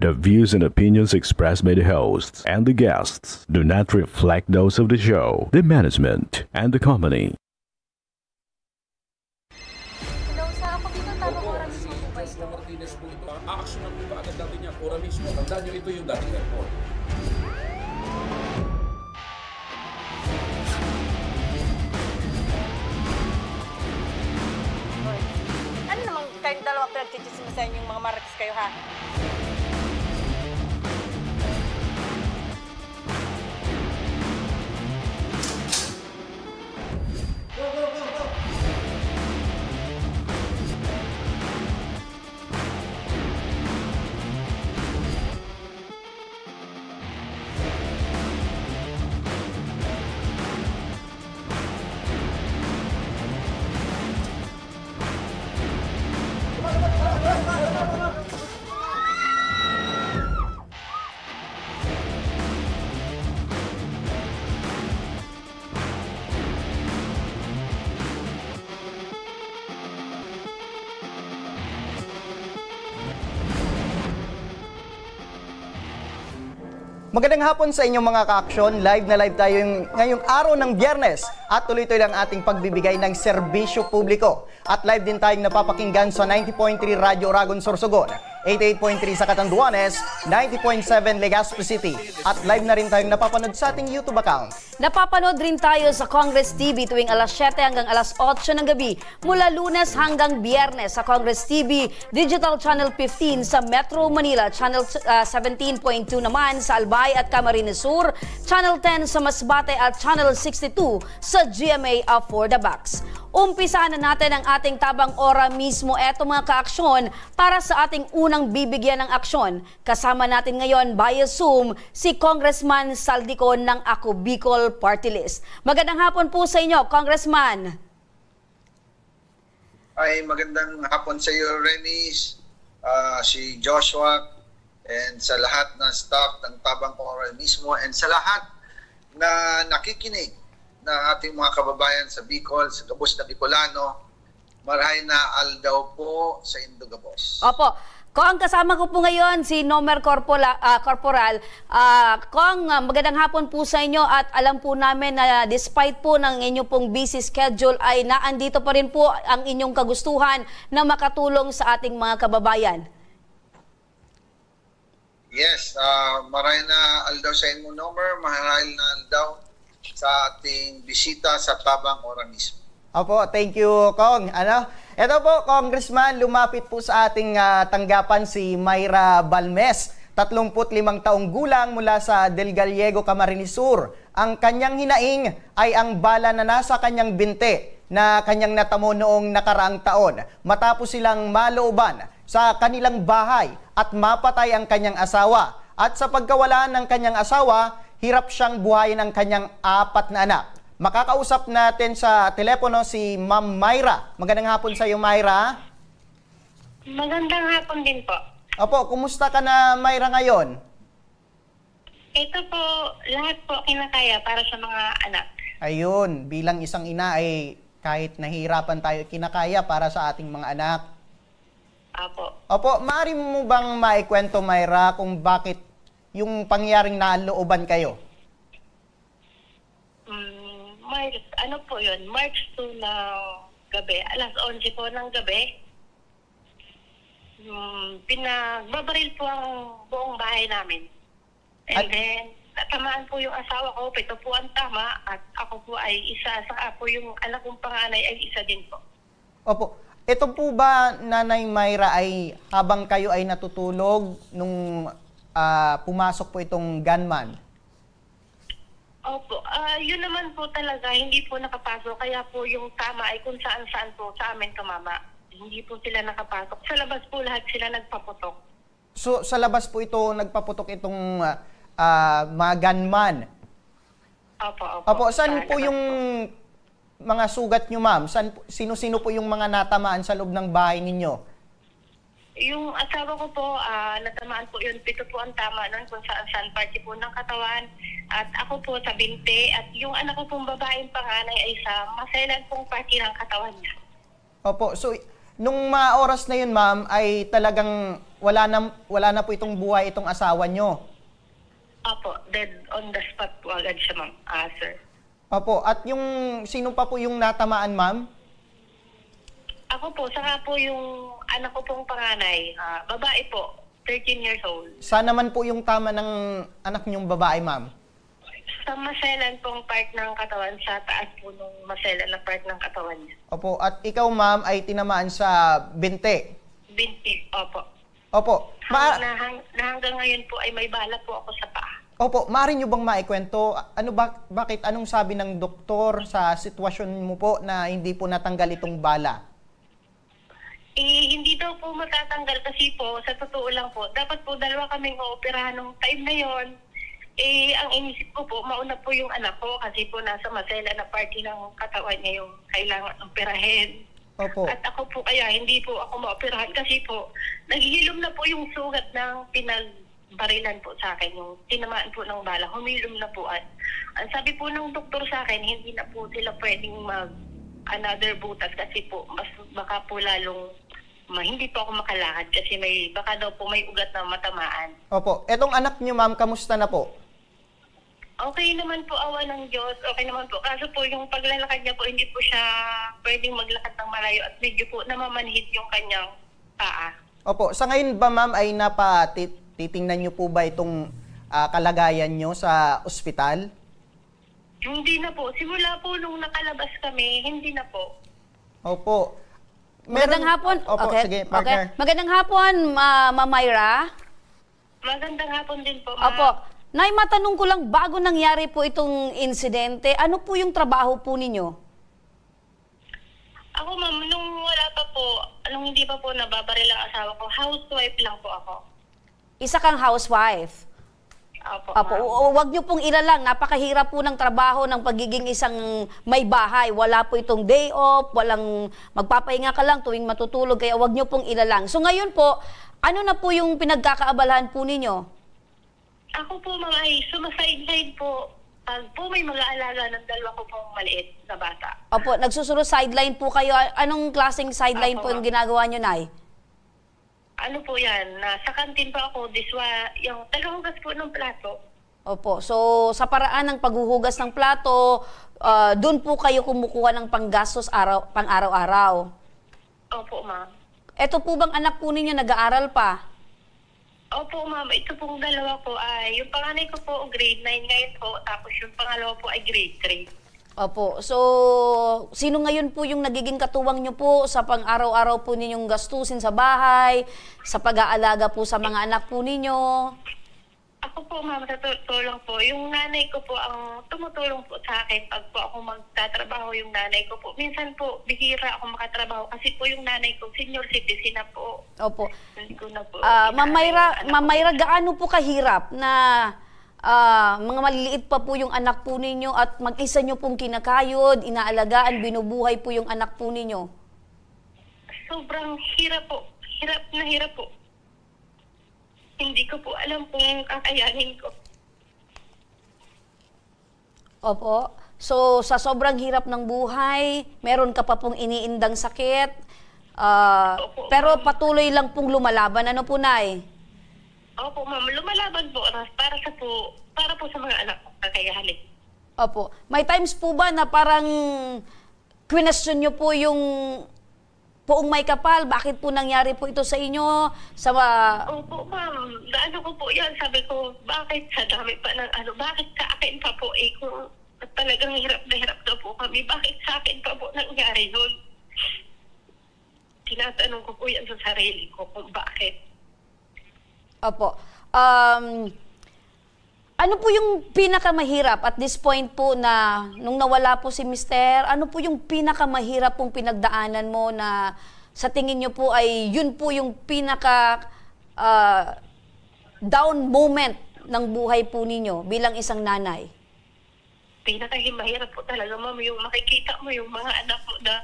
The views and opinions expressed by the hosts and the guests do not reflect those of the show, the management, and the company. Hello, sa ako dito, tamang oras mismo po ba ito? Jessica Martinez po ito. Aaksyonan po ba agad natin niya? Ora mismo. Tandaan niyo, ito yung dating airport. Ano namang kayong dalawa pinagchichismisan yung mga marites kayo, ha? Magandang hapon sa inyong mga ka-aksyon. Live na live tayo ngayong araw ng Biyernes at tuloy-tuloy lang ating pagbibigay ng serbisyo publiko. At live din tayong napapakinggan sa 90.3 Radyo Oragon Sorsogon, 88.3 sa Catanduanes, 90.7 Legazpi City. At live na rin tayong napapanood sa ating YouTube account. Napapanood rin tayo sa Congress TV tuwing alas 7 hanggang alas 8 ng gabi mula Lunes hanggang Biyernes sa Congress TV, Digital Channel 15 sa Metro Manila, Channel 17.2 naman sa Albay at Camarines Sur, Channel 10 sa Masbate at Channel 62 sa GMA for the Box. Umpisahan na natin ang ating tabang ora mismo. Eto mga ka-aksyon para sa ating unang bibigyan ng aksyon. Kasama natin ngayon via Zoom si Congressman Saldico ng Ako Bicol Party List. Magandang hapon po sa inyo, Congressman. Ay, magandang hapon sa iyo, Renis, si Joshua, and sa lahat ng staff ng Tabang Ora mismo, and sa lahat na nakikinig na ating mga kababayan sa Bicol, sa Gabos na Bicolano. Marahay na aldaw po sa Indogabos. Opo. Kong, kasama ko po ngayon si Nomer Corporal. Kong, magandang hapon po sa inyo at alam po namin na despite po ng inyong pong busy schedule ay naandito pa rin po ang inyong kagustuhan na makatulong sa ating mga kababayan. Yes, marahay na aldaw sa inyo, Nomer. Marahay na aldaw sa ating bisita sa Tabang Ora mismo. Opo, thank you, Kong. Ito po, Congressman, lumapit po sa ating tanggapan si Mayra Balmes, 35 taong gulang mula sa Del Gallego, Camarines Sur. Ang kanyang hinaing ay ang bala na nasa kanyang binte na kanyang natamo noong nakaraang taon matapos silang malooban sa kanilang bahay at mapatay ang kanyang asawa. At sa pagkawala ng kanyang asawa, hirap siyang buhayin ang kanyang 4 na anak. Makakausap natin sa telepono si Ma'am Mayra. Magandang hapon sa iyo, Mayra. Magandang hapon din po. Opo, kumusta ka na, Mayra, ngayon? Ito po, lahat po kinakaya para sa mga anak. Ayun, bilang isang ina ay kahit nahihirapan tayo, kinakaya para sa ating mga anak. Apo. Opo, maaari mo bang maikwento, Mayra, kung bakit yung pangyaring nalooban kayo? Ano po yun? March 2 ng gabi. Alas 11 po ng gabi. Pinagbabaril po ang buong bahay namin. And then, natamaan po yung asawa ko. Pito po ang tama. At ako po ay isa. Saka po yung anak kong panganay ay isa din po. Opo. Ito po ba, Nanay Mayra, ay habang kayo ay natutulog nung pumasok po itong gunman? Opo. Yun naman po talaga, hindi po nakapasok. Kaya po yung tama ay kung saan-saan po sa amin tumama. Hindi po sila nakapasok. Sa labas po lahat sila nagpaputok. So, sa labas po ito, nagpaputok itong mga gunman? Opo, opo. Opo, saan po yung mga sugat nyo, ma'am? Sino-sino po yung mga natamaan sa loob ng bahay ninyo? Yung asawa ko po, natamaan po yun. Pito po ang tama nun kung saan party po ng katawan. At ako po sa binte. At yung anak ko pong babaeng panganay ay sa maselan pong party ng katawan niya. Opo, so Nung mga oras na yun, ma'am, ay talagang wala na po itong buhay itong asawa nyo. Opo, dead on the spot po agad siya, ma'am. Sir. Opo, at yung sino pa po yung natamaan, ma'am? Ako po, saka po yung anak ko pong panganay, babae po, 13 years old. Saan naman po yung tama ng anak nyong babae, ma'am? Sa maselan pong part ng katawan, sa taas po nung maselan na part ng katawan niya. Opo, at ikaw, ma'am, ay tinamaan sa binte. Binti, opo. Opo, Hanggang ngayon po ay may bala po ako sa paa. Opo, maaari nyo bang maikwento, bakit anong sabi ng doktor sa sitwasyon mo po na hindi po natanggal itong bala? Hindi daw po matatanggal kasi po, sa totoo lang po, dapat po dalawa kaming ooperahan nung time na yon. Ang inisip ko po, mauna po yung anak ko kasi po nasa masela na party ng katawan niya yung kailangan operahin. Opo. At ako po kaya hindi po ako maoperahan kasi po, naghihilom na po yung sugat ng pinag-barilan po sa akin, yung tinamaan po ng bala, humilom na po. Ang sabi po ng doktor sa akin, hindi na po sila pwedeng another butas kasi po, mas baka po lalong hindi po ako makalakad kasi baka daw po may ugat na matamaan. Opo, etong anak niyo, ma'am, kamusta na po? Okay naman po, awa ng Diyos. Okay naman po. Kaso po, yung paglalakad niya po, hindi po siya pwedeng maglakad ng malayo at medyo po namamanhid yung kanyang paa. Opo, sa ngayon ba, ma'am, ay titingnan niyo po ba itong kalagayan niyo sa ospital? Hindi na po. Simula po nung nakalabas kami, hindi na po. Opo. Magandang hapon. Opo, Okay. sige, partner. Okay. Magandang hapon, Ma'am Myra. Magandang hapon din po, ma'am. Opo. Nay, matanong ko lang, bago nangyari po itong insidente, ano po yung trabaho po ninyo? Ako, ma'am, nung wala pa po, nung hindi pa po nababaril ang asawa ko, housewife lang po ako. Isa kang housewife. Opo, Opo, ma'am. wag niyo pong ilalang, napakahirap po ng trabaho ng pagiging isang may bahay. Wala po itong day off, walang magpapahinga ka lang tuwing matutulog, kaya wag niyo pong ilalang. So ngayon po, ano na po yung pinagkakaabalahan po ninyo? Ako po, ma'am, ay sumasideline po. Pag po may mag-aalaga ng dalawa ko pong maliit na bata. Opo, nagsusuro sideline po kayo. Anong klaseng sideline Opo, po yung ginagawa nyo, Nay? Ano po yan? Nasa kantin pa ako, yung tagahugas po ng plato. Opo, so sa paraan ng paghuhugas ng plato, doon po kayo kumukuha ng panggastos pang-araw-araw. Opo, ma'am. Ito po bang anak po ninyo nag-aaral pa? Opo, ma'am. Ito pong dalawa po ay, yung panganay ko po grade 9 ngayon po, tapos yung pangalawa po ay grade 3. Opo, so sino ngayon po yung nagiging katuwang nyo po sa pang-araw-araw po ninyong gastusin sa bahay, sa pag-aalaga po sa mga anak po ninyo? Ako po, ma'am, sa totoo lang po, yung nanay ko po ang tumutulong po sa akin pag po ako magtatrabaho yung nanay ko po. Minsan po, bihira ako makatrabaho kasi po yung nanay ko, senior citizen na po. Opo. Hindi ko na po. Ma'am Myra, gaano po kahirap na mga maliliit pa po yung anak po ninyo at mag-isa nyo pong kinakayod, inaalagaan, binubuhay po yung anak po ninyo? Sobrang hirap po. Hirap na hirap po. Hindi ko po alam kung kakayanin ko. Opo. So, sa sobrang hirap ng buhay, meron ka pa pong iniindang sakit, Opo, pero ma'am. patuloy lang pong lumalaban. Ano po, Nay? Opo, ma'am. Lumalaban po para po sa mga anak ko kakayanin. Opo. May times po ba na parang question nyo po yung Poong May Kapal, bakit po nangyari po ito sa inyo? Opo, ma'am. Naano ko po yan. Sabi ko, bakit sa dami pa ng bakit sa akin pa po kung talagang hirap na po kami, bakit sa akin pa po nangyari yun? Tinatanong ko po yan sa sarili ko kung bakit. Opo. Ano po yung pinakamahirap at this point po na nung nawala po si Mister, ano po yung pinakamahirap pong pinagdaanan mo na sa tingin nyo po ay yun po yung pinaka down moment ng buhay po ninyo bilang isang nanay? Pinakahimahirap po talaga, ma'am, yung makikita mo yung mga anak mo na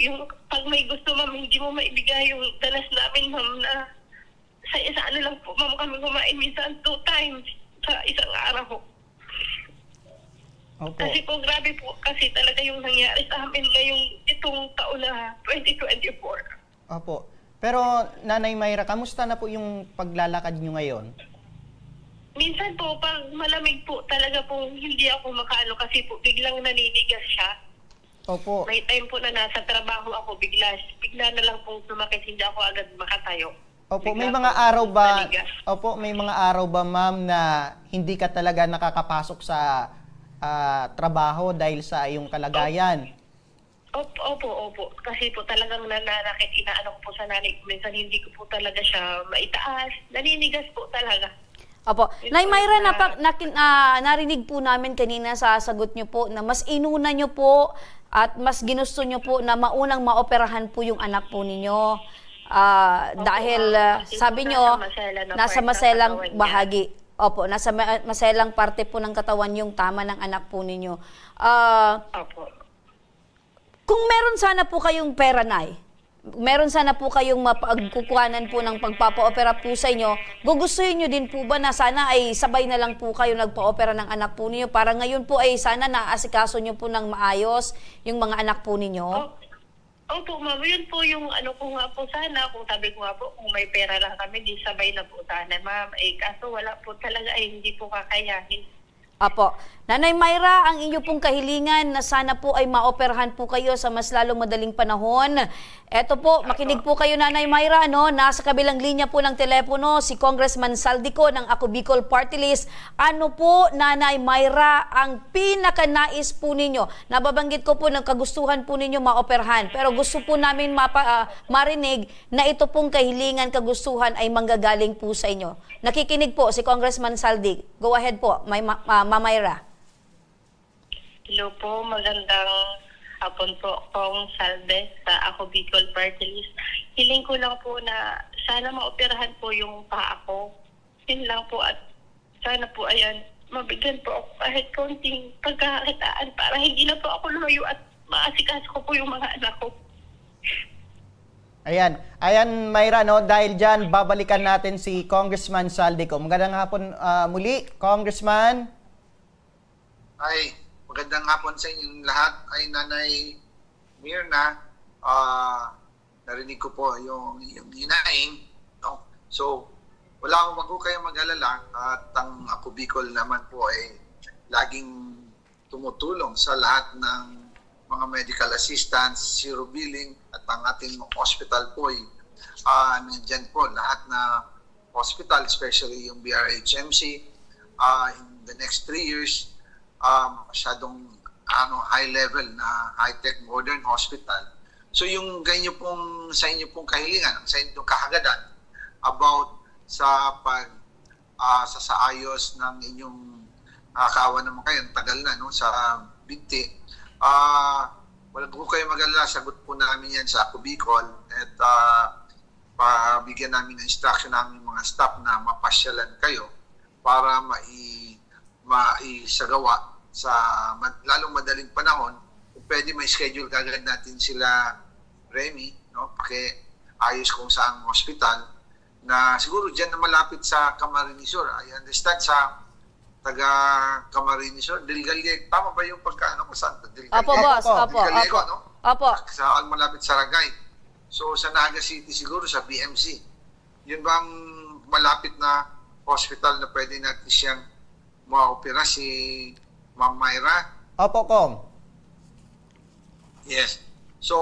yung pag may gusto, ma'am, hindi mo maibigay yung danas namin, ma'am, na sa lang po, ma'am, kami kumain minsan 2 times sa isang araw. Opo. Kasi po, grabe po, kasi talaga yung nangyari sa amin ngayong itong taon na 2024. Opo. Pero Nanay Myra, kamusta na po yung paglalakad nyo ngayon? Minsan po, pag malamig po, talaga po hindi ako makaano kasi po biglang naninigas siya. Opo. May time po na nasa trabaho ako, bigla na lang po sumakit, hindi ako agad makatayo. Opo, Bigla may mga po araw ba? nanigas. Opo, may mga araw ba ma'am na hindi ka talaga nakakapasok sa trabaho dahil sa iyong kalagayan? Opo. Kasi po talagang nananakit, inaano ko po sa nanay ko. Minsan hindi ko po talaga siya maitaas. Naninigas po talaga. Opo. Nay Myra, narinig po namin kanina sa sagot nyo po na mas inuna nyo po at mas ginusto nyo po na maunang maoperahan po yung anak po ninyo. Dahil sabi nyo, nasa maselang bahagi. Opo, nasa maselang parte po ng katawan yung tama ng anak po ninyo. Opo. Kung meron sana po kayong pera, Nay, meron sana po kayong mapagkukuhanan po ng pagpapa-opera po sa inyo, gugustuhin nyo din po ba na sana ay sabay na lang po kayo nagpa-opera ng anak po ninyo para ngayon po ay sana naasikaso nyo po ng maayos yung mga anak po ninyo? Opo, ma'am. Yun po yung ano ko nga po sana. Kung sabi ko nga po, kung may pera lang kami, di sabay na po sana, ma'am. Kaso wala po talaga hindi po kakayahin. Apo. Nanay Myra, ang inyo pong kahilingan na sana po ay maoperahan po kayo sa mas lalong madaling panahon. Eto po, makinig po kayo Nanay Myra, no? Nasa kabilang linya po ng telepono si Congressman Saldico ng Ako Bicol Party List. Ano po, Nanay Myra, ang pinakanais po ninyo? Nababanggit ko po ng kagustuhan po ninyo maoperahan. Pero gusto po namin marinig na ito pong kahilingan, kagustuhan ay manggagaling po sa inyo. Nakikinig po si Congressman Saldic. Go ahead po, Ma'am Myra. Hello po, magandang hapon po, Kong Salde sa Ako Bicol Party List. Hiling ko lang po na sana maoperahan po yung paa ko. Yun lang po at sana po ayan, mabigyan po ako kahit konting pagkakakitaan para hindi na po ako lumayo at maasikas ko po yung mga anak ko. Ayan Myra, no? Dahil dyan, babalikan natin si Congressman Saldico. Magandang hapon muli, Congressman. Ay, magandang hapon sa inyong lahat. Ay, Nanay Myrna, narinig ko po yung hinaing. No? So, wala akong kayong mag-alala at ang Ako Bicol naman po ay laging tumutulong sa lahat ng mga medical assistance, zero billing at ang ating hospital po ay nandyan po lahat na hospital, especially yung BRHMC. In the next 3 years, masyadong high level na high-tech modern hospital. So yung ganyo pong sa inyo pong kahilingan, sa inyong kahagadan about sa sasaayos ng inyong nakakaawa naman kayo, tagal na no, sa binti. Wala po kayo mag-alala, sagot po namin yan sa Ako Bicol at pabigyan namin ng instruction namin mga staff na mapasyalan kayo para maisagawa sa lalong madaling panahon. Kung pwede may schedule kagad natin sila Remy, no? Pakiayos kung saang hospital na siguro dyan na malapit sa Camarines Sur. I understand sa taga Camarines Sur, Del Gallego. Tama ba yung pagkaano ko saan? Opo, boss. Opo. Del Gallego, no? Opo. Sa malapit sa Ragay. So sa Naga City siguro sa BMC. Yun bang malapit na hospital na pwede natin siyang ma-opera si Ma'am Myra? Opo, Kong. Yes. So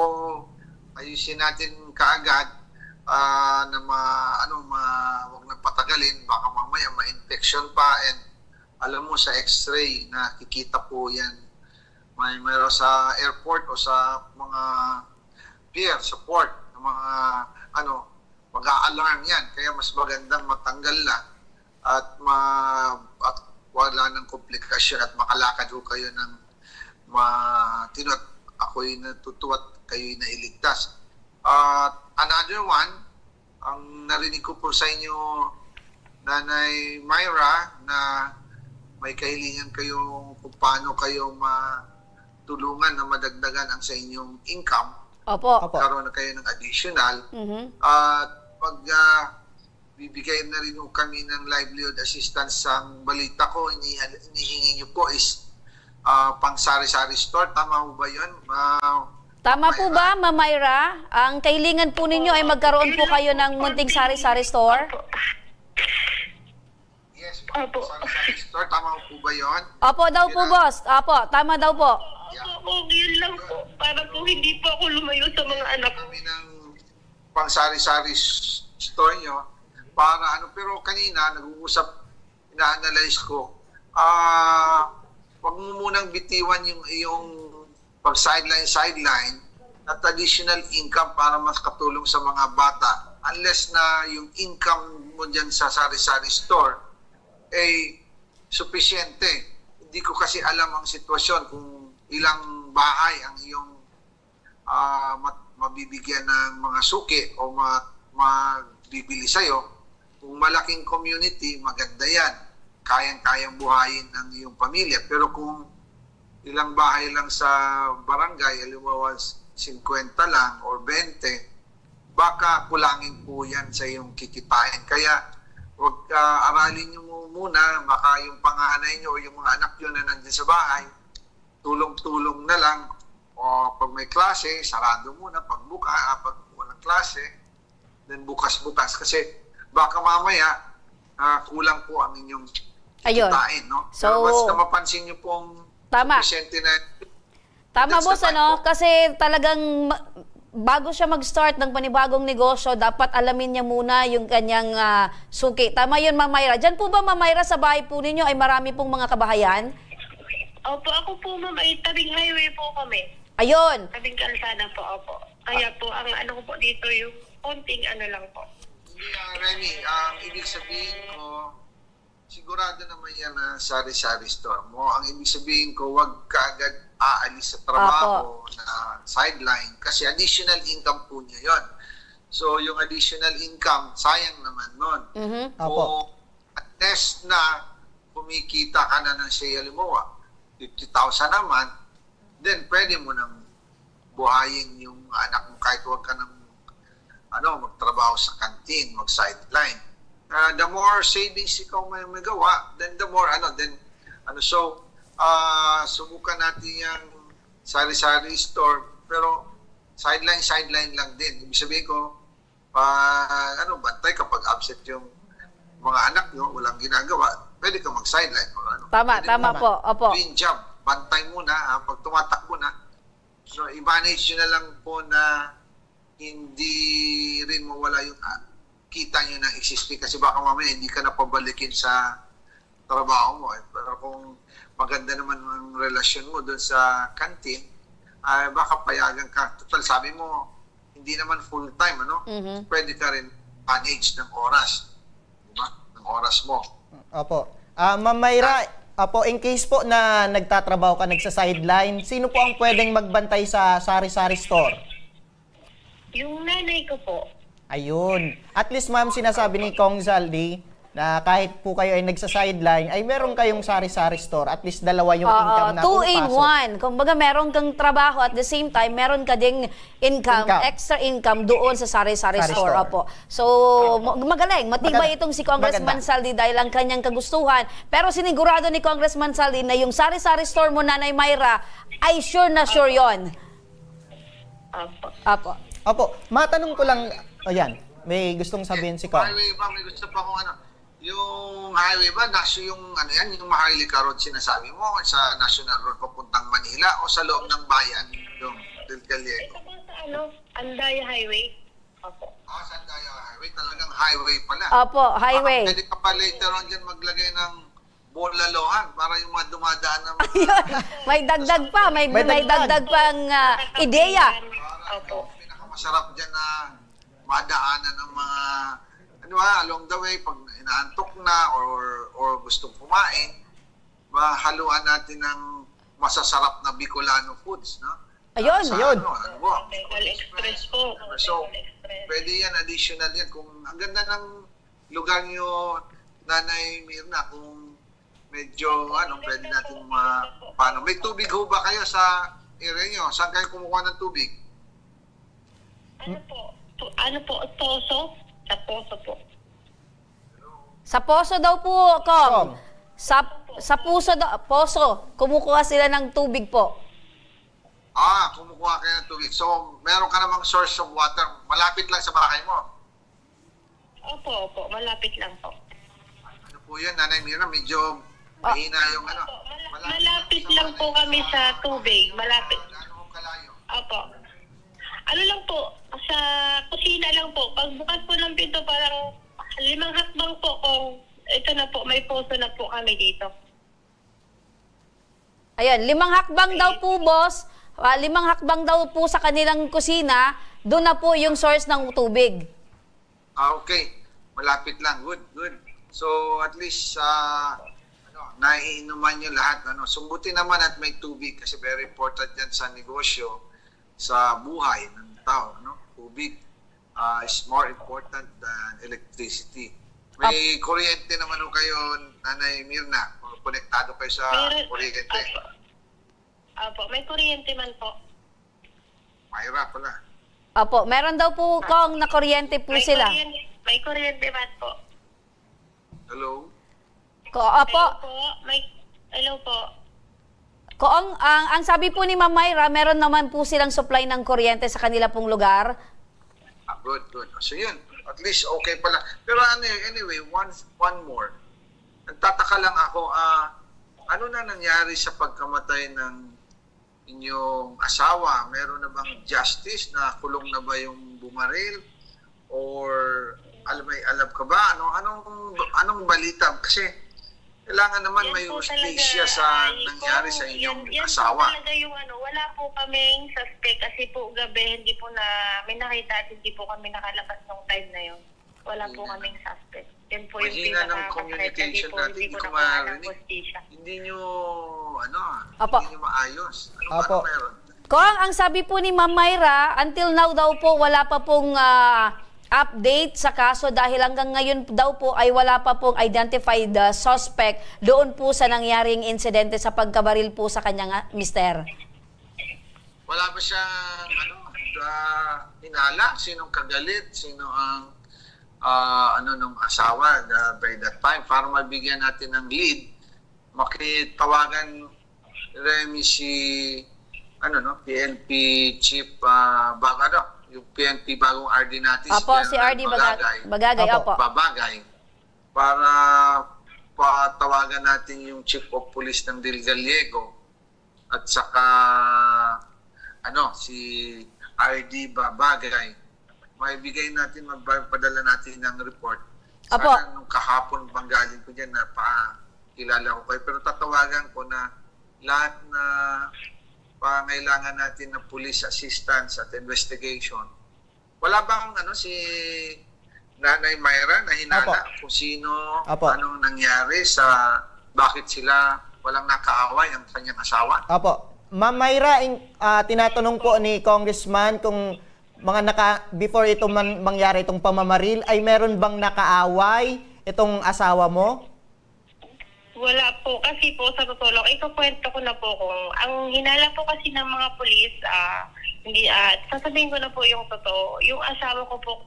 ayusin natin kaagad na wag nang patagalin, baka mamaya ma-infection pa. And alam mo sa x-ray nakikita po yan mayroon sa airport o sa mga pier, sa port, mga mag-a-alarm yan. Kaya mas magandang matanggal na at wala ng komplikasyon at makalakad ho kayo ng matinot. Ako'y natutuwa at kayo'y nailigtas. Another one, ang narinig ko po sa inyo, Nanay Myra, na may kahilingan kayo kung paano kayo matulungan na madagdagan ang sa inyong income. Opo. Karoon na kayo ng additional. At bibigay na rin kami ng livelihood assistance. Ang balita ko, inihingi nyo po is pang sari-sari store. Tama mo ba yun? Tama po ba, Ma'am Myra? Ang kailangan po ninyo ay magkaroon po kayo ng munting sari-sari store? Yes, Opo. sari-sari store, tama po ba yun? Opo daw po, boss. Opo, tama daw po. Opo, yun lang po. Para po hindi po ako lumayo sa mga anak ko. Kami ng pang sari-sari store nyo para ano, pero kanina nag-uusap, ina-analyze ko, wag mo munang bitiwan yung iyong pag sideline at additional income para mas katulong sa mga bata unless na yung income mo dyan sa sari-sari store ay sufisyente. Hindi ko kasi alam ang sitwasyon kung ilang bahay ang iyong mabibigyan ng mga suki o magbibili sa'yo. Kung malaking community, maganda yan. Kayang-kayang buhayin ng iyong pamilya. Pero kung ilang bahay lang sa barangay, halimbawa 50 lang or 20, baka kulangin po yan sa iyong kikitain. Kaya huwag aralin nyo muna, baka yung panganay nyo o yung mga anak nyo na nandiyan sa bahay, tulong-tulong na lang. O pag may klase, sarado muna. Pag walang klase, then bukas-bukas. Kasi baka mamaya, kulang po ang inyong kikitain. No? So, pero basta mapansin nyo pong tama. na, Tama, that's boss, the time ano? po. Kasi talagang bago siya mag-start ng panibagong negosyo, dapat alamin niya muna yung kanyang suki. Tama yun, Ma'am Myra. Diyan po ba, Ma'am Myra, sa bahay po ninyo ay marami pong mga kabahayan? Opo, ako po ma'am ay tabing highway po kami. Ayun. Tabing kalsada po, opo. Kaya po, ang ano ko po dito yung konting ano lang po. Hindi, Remy, ang ibig sabihin ko, sigurado naman yan na sari-sari store mo. Ang ibig sabihin ko, wag ka agad aalis sa trabaho na sideline kasi additional income po niya yon. So, yung additional income, sayang naman nun. Opo. Unless na kumikita ka na ng say, halimbawa, 50,000 naman, then pwede mo nang buhayin yung anak mo kahit huwag ka nang magtrabaho sa canteen, mag-sideline. The more savings ikaw may magawa, then the more subukan natin yung sari-sari store, pero sideline lang din. Ibig sabihin ko, bantay kapag absent yung mga anak nyo, walang ginagawa, pwede ka mag-sideline. Tama po. Opo. Doing job, bantay muna, pag tumatakbo na, so i-manage nyo na lang po na hindi rin mawala yung kita nyo ng existing kasi baka mamaya hindi ka na pabalikin sa trabaho mo. Pero kung maganda naman ang relasyon mo doon sa canteen, baka payagan ka. Total, sabi mo, hindi naman full-time, Pwede ka rin manage ng oras. Diba? Ng oras mo. Opo. Ma'am Myra, in case po na nagtatrabaho ka, nagsa-sideline, sino po ang pwedeng magbantay sa sari-sari store? Yung nanay ko po. Ayun. At least, ma'am, sinasabi ni Kong Zaldi na kahit po kayo ay nagsa-sideline, ay meron kayong sari-sari store. At least dalawa yung income na two in pumapasok. one. Kumbaga, meron kang trabaho at the same time, meron ka ding income, extra income doon sa sari-sari store. Opo. So, magaling. Matibay itong si Congressman Saldi dahil ang kanyang kagustuhan. Pero sinigurado ni Congressman Saldi na yung sari-sari store mo, Nanay Myra, ay sure na sure yon. Opo. Opo. Matanong ko lang, may gustong sabihin si Kong. Highway ba? May gusto pa kung yung highway ba, yung yung Maharlika Road sinasabi mo sa National Road papuntang Manila o sa loob ng bayan, yung Del Gallego? Ito po sa Andaya Highway. Opo. Sa Andaya Highway, talagang highway pala. Opo, highway. Pwede ka pa later on dyan maglagay ng bulalohan para yung mga dumadaan ng May dagdag pa, may dagdag pang ideya. Opo. Pinakamasarap dyan na madaanan ng mga along the way, pag inaantok na or gustong kumain, mahaluan natin ng masasarap na Bicolano foods, no? Ayun. Express po. So, pwede yan, additional yan. Kung ang ganda ng lugar nyo, Nanay Mirna, kung medyo, pwede natin paano. May tubig ho ba kayo sa area nyo? Saan kayo kumukuha ng tubig? Poso? Sa Poso po. Sa Poso daw po, Kong. Sa Poso, kumukuha sila ng tubig po. Kumukuha kayo ng tubig. So, meron ka namang source of water. Malapit lang sa bahay mo. Opo. Malapit lang po. Ano po yun, Nanay Mira? Medyo mahina yung ano. Malapit lang po kami sa tubig. Malapit. Gaano kong kalayo? Opo. Ano lang po, sa kusina lang po. Pagbukas po ng pinto, parang 5 hakbang po kung ito na po, may poso na po kami dito. Ayan, 5 hakbang daw po, boss. 5 hakbang daw po sa kanilang kusina, doon na po yung source ng tubig. Okay. Malapit lang. Good. So, at least, naiinuman nyo lahat. Sumbuti naman at may tubig kasi very important yan sa negosyo, sa buhay ng tao. Tubig is more important than electricity. May kuryente naman kayo, Nanay Mirna. Konektado kayo sa kuryente. Opo, may kuryente man po. Mayra pala. Opo, meron daw po kong na kuryente po sila. May kuryente man po. Hello? Opo. Hello po. Kung ang sabi po ni Ma'am Myra, meron naman po silang supply ng kuryente sa kanila pong lugar. Good. So yun, at least okay pala. Pero anyway, one more. Nagtataka lang ako, ano na nangyari sa pagkamatay ng inyong asawa? Meron na bang justice? Na kulong na ba yung bumaril? Or alam ka ba? Anong balita? Kasi kailangan naman may justisya sa nangyari sa inyong asawa. Yan po talaga yung wala po kaming suspect kasi po gabi hindi po may nakita at hindi po kami nakalabas nung time na yun. Wala po kaming suspect. Yan po yung mahina ng communication natin, hindi ko marinig. Hindi nyo maayos. Ano meron? Kung ang sabi po ni Ma'am Myra, until now daw po wala pa pong update sa kaso dahil hanggang ngayon daw po ay wala pa pong identified suspect doon po sa nangyaring insidente sa pagkabaril po sa kanyang mister. Wala ba siyang hinala? Sinong kagalit? Sino ang nung asawa by that time? Para mabigyan natin ng lead, makitawagan Remy si PNP Chief yung PNP bagong RD natin. Apo, si RD Bagagay. Apo. Babagay. Para patawagan natin yung Chief of Police ng Del Gallego at saka si RD Babagay. Maibigay natin, magpadala natin ng report. Sana Apo. Nung kahapon panggaling ko dyan na kilala ko kayo. Pero tatawagan ko na lahat na pangailangan natin ng police assistance at investigation. Wala bang si Nanay Myra na hinala kung sino, anong nangyari bakit sila walang nakaaway ang kanyang asawa? Apo. Ma'am Myra, tinatanong po ni Congressman kung before ito mangyari itong pamamaril, ay meron bang nakaaway itong asawa mo? Wala po. Kasi po sa totoo lang, ikukwento ko na po kung ang hinala po kasi ng mga pulis, sasabihin ko na po yung totoo. Yung asawa ko po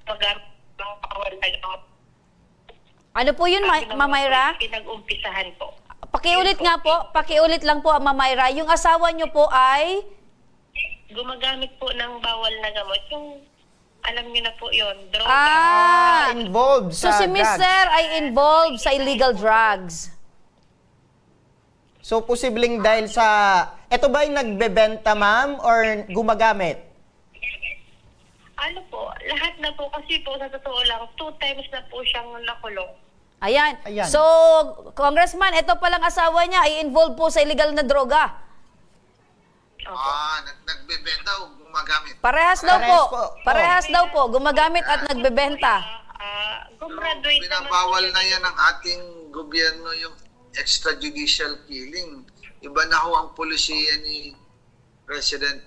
magamit ng power na gamot. Ano po yun, Ma'am Myra? Pinag-umpisahan po. Pakiulit nga po, pakiulit lang po, Ma'am Myra. Yung asawa nyo po ay? Gumagamit po ng bawal na gamot. Yung, alam niyo na po yun, droga. Involved So sa si Mr. ay involved sa illegal drugs. So posibleng dahil sa... Ito ba yung nagbebenta, ma'am, or gumagamit? Ano po, lahat na po kasi po sa totoo lang, 2 times na po siyang nakulong. Ayan. So, Congressman, ito palang asawa niya ay involved po sa illegal na droga. Nagbebenta o gumagamit? Parehas daw po. Parehas daw po. Gumagamit at nagbebenta. Binabawal na yan ng ating gobyerno yung extrajudicial killing. Iba na ho ang polisiya ni President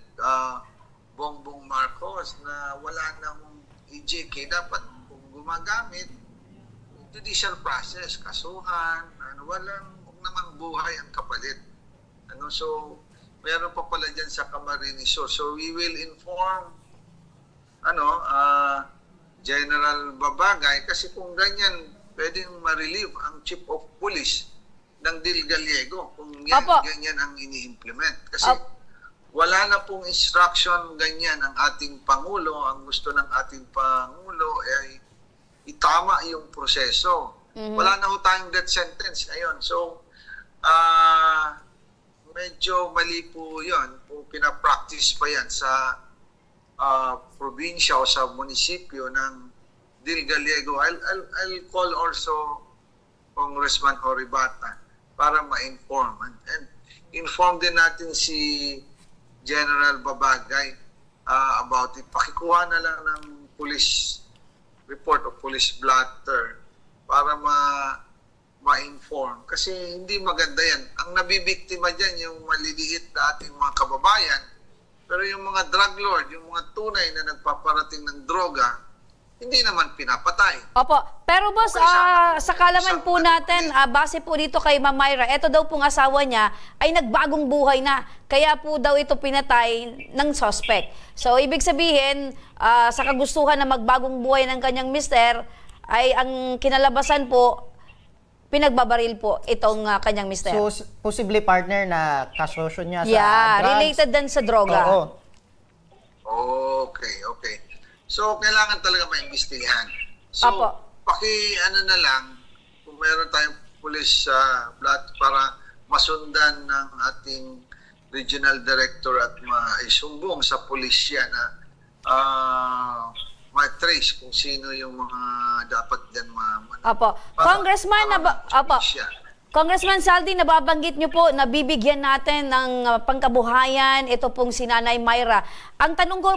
Bongbong Marcos na wala na hong EJK. Dapat kung gumagamit, judicial process, kasuhan, huwag namang buhay ang kapalit. So, meron pa pala dyan sa Camarines Sur. So, we will inform General Babagay kasi kung ganyan, pwedeng ma-relieve ang Chief of Police ng Del Gallego kung ganyan ang ini-implement. Kasi wala na pong instruction ganyan ang ating Pangulo. Ang gusto ng ating Pangulo ay itama yung proseso. Wala na ho tayong death sentence ngayon. So, medyo mali po yun. Kung pinapractice pa yan sa probinsya o sa munisipyo ng Del Gallego. I'll call also Congressman Horibata para ma-inform. And inform din natin si General Babagay about it. Pakikuha na lang ng police report o police blotter para ma-inform. Kasi hindi maganda yan. Ang nabibiktima dyan yung maliliit na ating mga kababayan. Pero yung mga drug lord, yung mga tunay na nagpaparating ng droga, hindi naman pinapatay. Opo. Pero boss, Okay, sa kalaman po natin, base po dito kay Ma'am Myra, ito daw pong asawa niya ay nagbagong buhay na. Kaya po daw ito pinatay ng suspect. So, ibig sabihin, sa kagustuhan na magbagong buhay ng kanyang mister, ay ang kinalabasan po, pinagbabaril po itong kanyang mister. So, posible partner na kasosyo niya sa drugs. Related din sa droga. Oo. Okay. So, kailangan talaga maimbestigahan. So, Apo. na lang, kung meron tayong police blood para masundan ng ating regional director at maisumbong sa pulisya na ma-trace kung sino yung mga dapat din Apo. Congressman Saldi, nababanggit niyo po na bibigyan natin ng pangkabuhayan ito pong si Nanay Myra. Ang tanong ko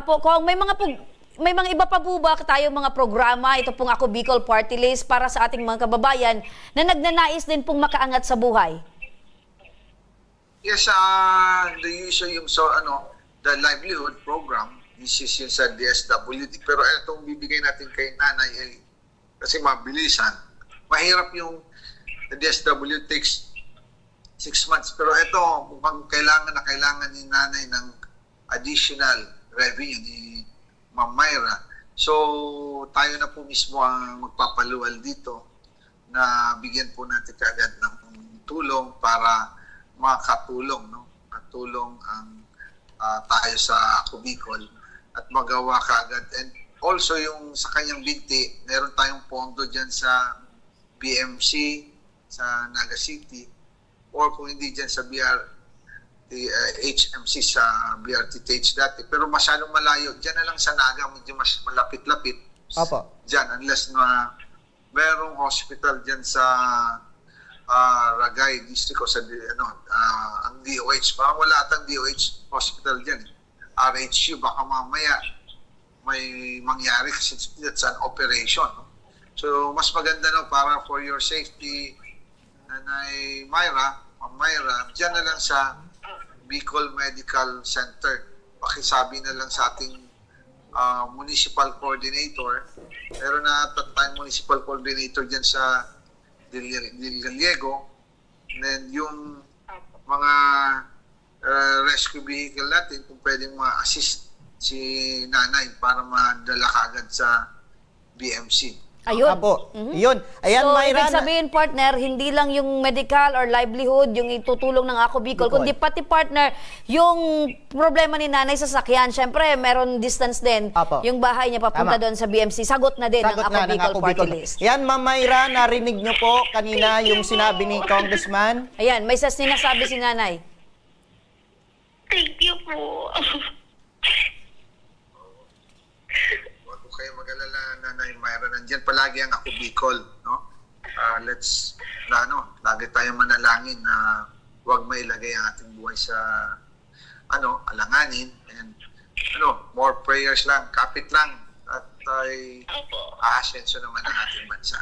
po, kung may mga iba pa po ba tayo mga programa, ito pong Ako Bicol Party List para sa ating mga kababayan na nagnanais din pong makaangat sa buhay? Yes, the usual yung the livelihood program, this is yung sa DSWD. Pero itong bibigay natin kay Nanay kasi mabilisan. Mahirap yung the DSWD takes 6 months. Pero ito, mukhang kailangan ni Nanay ng additional revenue ni Ma'am Myra. So, tayo na po mismo ang magpapaluwal dito na bigyan po natin kaagad ng tulong para makatulong, katulong ang tayo sa Ako Bicol at magawa kaagad. And also yung sa kanyang binti, meron tayong pondo dyan sa BMC, sa Naga City, or kung hindi dyan sa HMC sa BRTTH dati. Pero masyadong malayo. Diyan na lang sa Naga, medyo mas malapit-lapit. Opo. Diyan, unless na merong hospital dyan sa Ragay District o sa ang DOH. Parang wala atang DOH hospital dyan. RHU, baka mamaya may mangyari kasi that's an operation. So, mas maganda para for your safety, Nanay Myra, Ma'am Myra, dyan na lang sa Bicol Medical Center. Pakisabi na lang sa ating municipal coordinator. Meron na tayong municipal coordinator dyan sa Del Gallego. And then yung mga rescue vehicle natin, kung pwedeng ma-assist si Nanay para madala kagad sa BMC. Ayun. Apo. Yun. Ayan, So, Myra. ibig sabihin, partner, hindi lang yung medical or livelihood, yung itutulong ng Ako Bicol, kundi pati, partner, yung problema ni Nanay sa sakyan. Siyempre, meron distance din. Apo. Yung bahay niya papunta doon sa BMC. Sagot na din Sagot ng na Ako Bicol Party List. Yan, Ma'am Myra, narinig nyo po kanina yung sinabi ni Congressman. Ayan, may sinasabi si Nanay. Thank you po. Huwag ko kayo mag-alala, Nanay Myra. Nandiyan palagi ang Ako Bicol, no? Lagi tayong manalangin na huwag mailagay ang ating buhay sa alanganin. And more prayers lang, kapit lang, at ay aasenso naman ang ating bansa.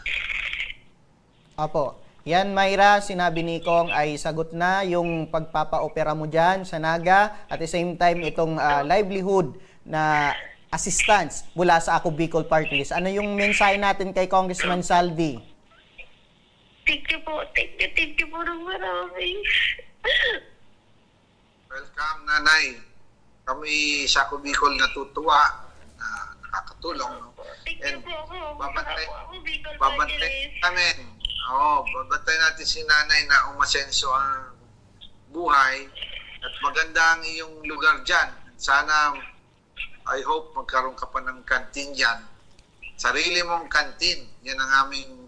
Apo. Yan, Myra, sinabi ni Kong ay sagot na yung pagpapa-opera mo dyan sa Naga. At the same time, itong livelihood na assistance mula sa Ako Bicol Party List. Ano yung mensahe natin kay Congressman Saldi? Thank you po. Thank you po ng marami. Welcome, Nanay. Kami sa Ako Bicol natutuwa na nakakatulong. No? Thank you po ako. Babantay namin. Babantay natin si Nanay na umasenso ang buhay at maganda ang iyong lugar dyan. Sana, I hope magkaroon ka pa ng kantin dyan. Sarili mong kantin, yan ang aming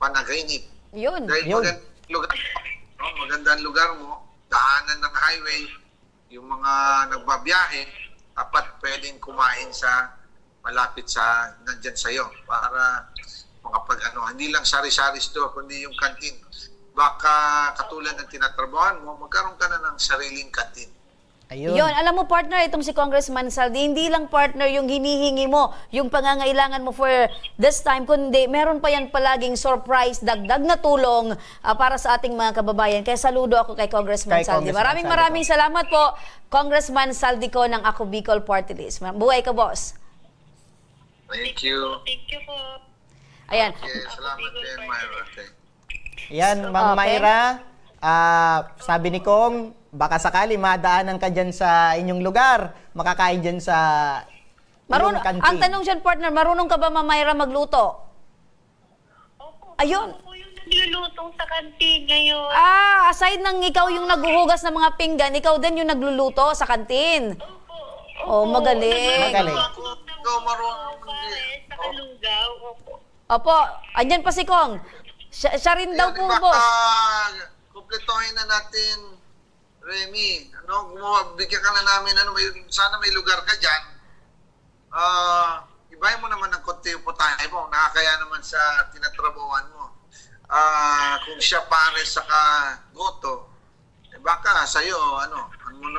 panaginip. Yun. Dahil maganda ang lugar mo, daanan ng highway, yung mga nagbabiyahe, dapat pwedeng kumain sa malapit sa nandyan sa'yo para hindi lang sari-sari store, kundi yung kantin. Baka katulad ng tinatrabahan mo, magkaroon ka na ng sariling kantin. Ayun. Yun, alam mo partner, itong si Congressman Saldi, hindi lang partner yung hinihingi mo, yung pangangailangan mo for this time, kundi meron pa yan palaging surprise, dagdag na tulong para sa ating mga kababayan. Kaya saludo ako kay Congressman Saldi. Maraming salamat po, Congressman Saldi ko ng Ako Bicol Party List. Buhay ka, boss. Thank you. Thank you po. Ayan. Okay, salamat din, Myra. Okay. Yan, Ma'am Myra, sabi ni Kong, baka sakali madaanan ka dyan sa inyong lugar, makakain dyan sa inyong kantin. Ang tanong dyan, partner, marunong ka ba, Ma'am Myra, magluto? Opo. Ayun. Ako po yung naglulutong sa kantin ngayon. Aside ng ikaw yung naghuhugas ng mga pinggan, ikaw din yung nagluluto sa kantin. Opo. Oh, magaling. Magaling. Ikaw marunong Sa Kalugaw. Opo. Opo, andyan pa si Kong. Siya rin daw po, boss. Kumpletuhin na natin, Remy. Bigyan ka na namin, sana may lugar ka dyan. Ibahin mo naman ng konti yung putahe mo. Nakakaya naman sa tinatrabawan mo. Kung siya pare saka goto, baka sa'yo, ano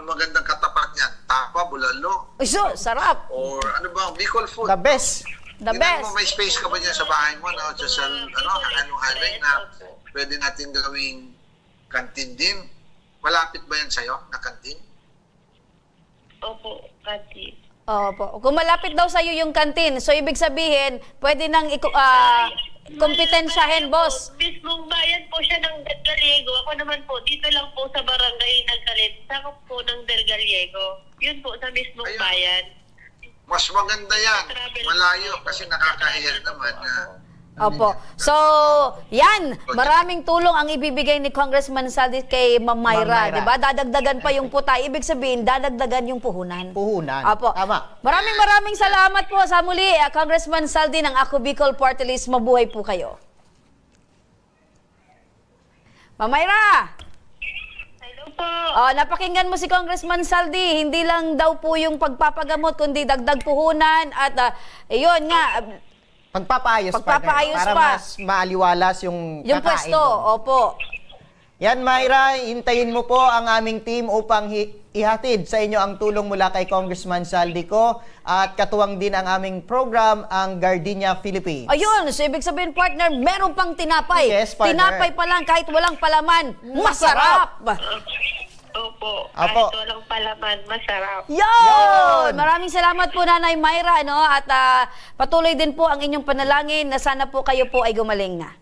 magandang katapat niyan? Tapa, bulalo. Iso, sarap. Or ano ba, Bicol food. The best. The Tingnan best. mo, may space ka ba dyan sa bahay mo? No? Sa highway na pwede natin gawing kantin din. Malapit ba yan sa'yo na kantin? Opo, kantin. Opo. Kung malapit daw sa'yo yung kantin, so ibig sabihin, pwede nang kompetensyahin, boss. Mismong bayan po siya ng Del Gallego. Ako naman po, dito lang po sa barangay Nagkalit. Sakop po ng Del Gallego. Yun po, sa mismong Ayun. bayan. Mas maganda yan. Malayo kasi nakakahiya naman. Opo. So, yan. Maraming tulong ang ibibigay ni Congressman Saldi kay Ma'am Myra, Ma'am Myra. di ba? Dadagdagan pa yung puta. Ibig sabihin, dadagdagan yung puhunan. Puhunan. Opo. Tama. Maraming salamat po sa muli, Congressman Saldi ng Ako Bicol Party List. Mabuhay po kayo. Ma'am Myra! Hello po. Napakinggan mo si Congressman Saldi, hindi lang daw po yung pagpapagamot, kundi dagdag puhunan at yun nga, Pagpapaayos Pagpapaayos para pa. mas maaliwalas yung yung kakain pwesto. doon. Opo. Yan, Myra, hintayin mo po ang aming team upang ihatid sa inyo ang tulong mula kay Congressman Saldico at katuwang din ang aming program, ang Gardenia Philippines. Ayun, so ibig sabihin, partner, meron pang tinapay. Yes, partner. Tinapay pa lang kahit walang palaman. Masarap! Opo. Apo. Kahit walang palaman, masarap. Yun! Maraming salamat po, Nanay Myra, no? At patuloy din po ang inyong panalangin na sana po kayo po ay gumaling na.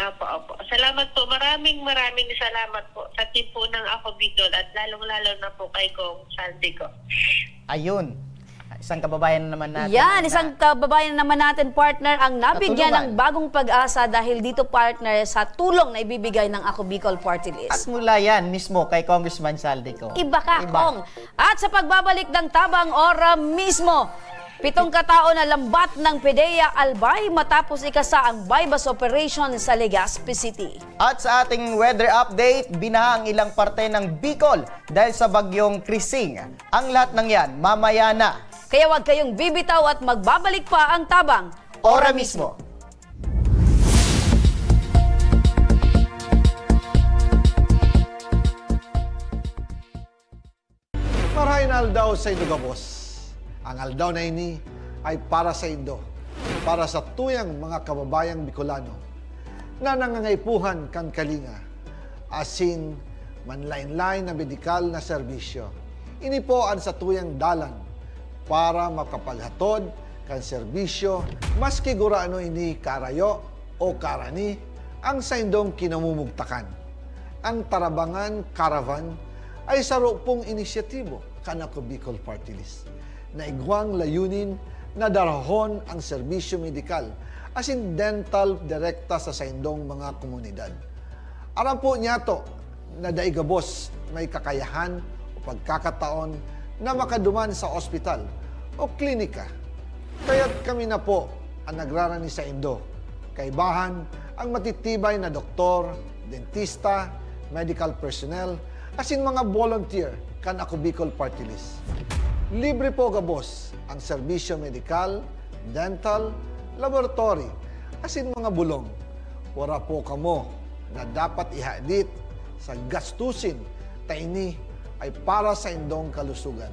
Opo. Salamat po. Maraming salamat po sa team po ng Ako Bicol at lalong-lalo na po kay Kong Saldico. Ayun. Isang kababayan na naman natin. Yan, isang kababayan naman natin, partner, ang nabigyan ng Natulungan. bagong pag-asa dahil dito, partner, sa tulong na ibibigay ng Ako Bicol Party At List. mula yan mismo kay Congressman Saldico. Iba ka, Kong. At sa pagbabalik ng tabang ora mismo, 7 katao na lambat ng PDEA Albay matapos ikasa ang bypass operation sa Legazpi City. At sa ating weather update, binaha ang ilang parte ng Bicol dahil sa bagyong Krising. Ang lahat ng yan, mamaya na. Kaya huwag kayong bibitaw at magbabalik pa ang tabang Ora mismo. Marahin aldaw sa Idugabos. Ang aldaw na ini ay para sa Indo, para sa tuyang mga kababayang Bicolano na nangangaipuhan kan kalinga, asin manlain-lain na medikal na serbisyo. Ini po ang sa tuyang dalan para makapaghatod kan serbisyo maski guraano ini karayo o karani ang sa indong kinamumugtakan. Ang Tarabangan Caravan ay sarupong inisyatibo kanako Bicol Party List na igwang layunin na darahon ang serbisyo medikal asin dental direkta sa saindong mga komunidad. Aram po niya to na daigabos may kakayahan o pagkakataon na makaduman sa ospital o klinika. Kaya't kami na po ang nagrarani sa Indo. Kaibahan ang matitibay na doktor, dentista, medical personnel, asin mga volunteer kan Ako Bicol Party List. Libre po gabos ang serbisyo medikal, dental, laboratory, asin mga bulong. Wala po kamo na dapat ihadit sa gastusin taini ay para sa indong kalusugan.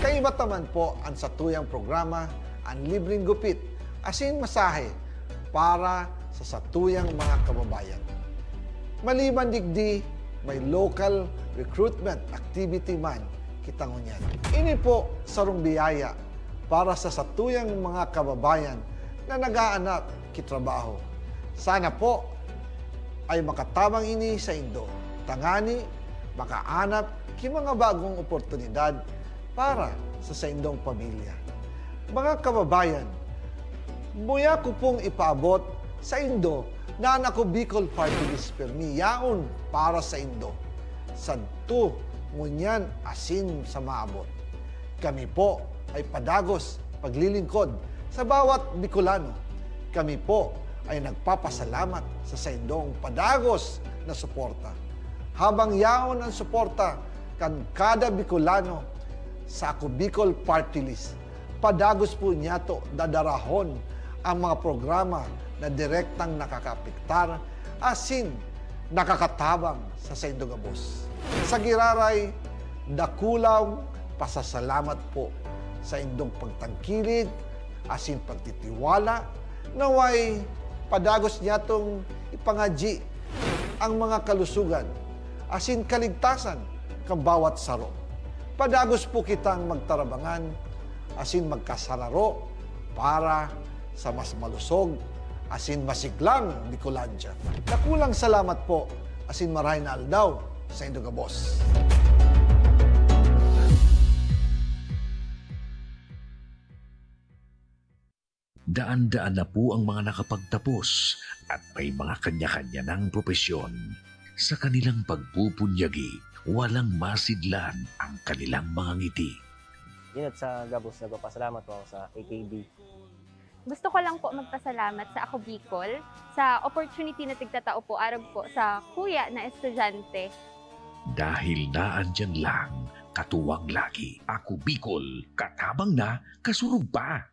Kaiba taman po ang satuyang programa, ang libreng gupit, asin masahe para sa satuyang mga kababayan. Maliban digdi, may local recruitment activity man kitangunyan. Ini po sarong biyaya para sa satuyang mga kababayan na nag-aanap kitrabaho. Sana po ay makatabang ini sa Indo. Tangani, makaanap ki mga bagong oportunidad para sa indong pamilya. Mga kababayan, buya ko pong ipaabot sa Indo na ang Ako Bicol Party List permi yaon para sa Indo. Santo, ngunyan, asin sa maabot. Kami po ay padagos paglilingkod sa bawat Bicolano. Kami po ay nagpapasalamat sa indong padagos na suporta. Habang yaon ang suporta kan kada Bicolano sa Ako Bicol Party List, padagos po niya to dadarahon ang mga programa na direktang nakakapiktar asin nakakatabang sa Indogabos. Sa giraray, dakulaw pasasalamat po sa indong pagtangkilid asin pagtitiwala naway padagos niya tong ipangaji ang mga kalusugan asin kaligtasan kang bawat saro. Padagos po kitang magtarabangan asin magkasararo para sa mas malusog asin masiglang Bicolandia. Nakulang salamat po asin maray na aldaw sa Indogabos. Daan-daan na po ang mga nakapagtapos at may mga kanya-kanya ng propesyon. Sa kanilang pagpupunyagi, walang masidlan ang kanilang mga ngiti. Yun at sa Gabos, nagpapasalamat po ako sa AKB. Gusto ko lang po magpasalamat sa Ako Bicol sa opportunity na tigtatao po araw po sa kuya na estudyante. Dahil naandyan lang, katuwang lagi, Ako Bicol, katabang na, kasurug pa.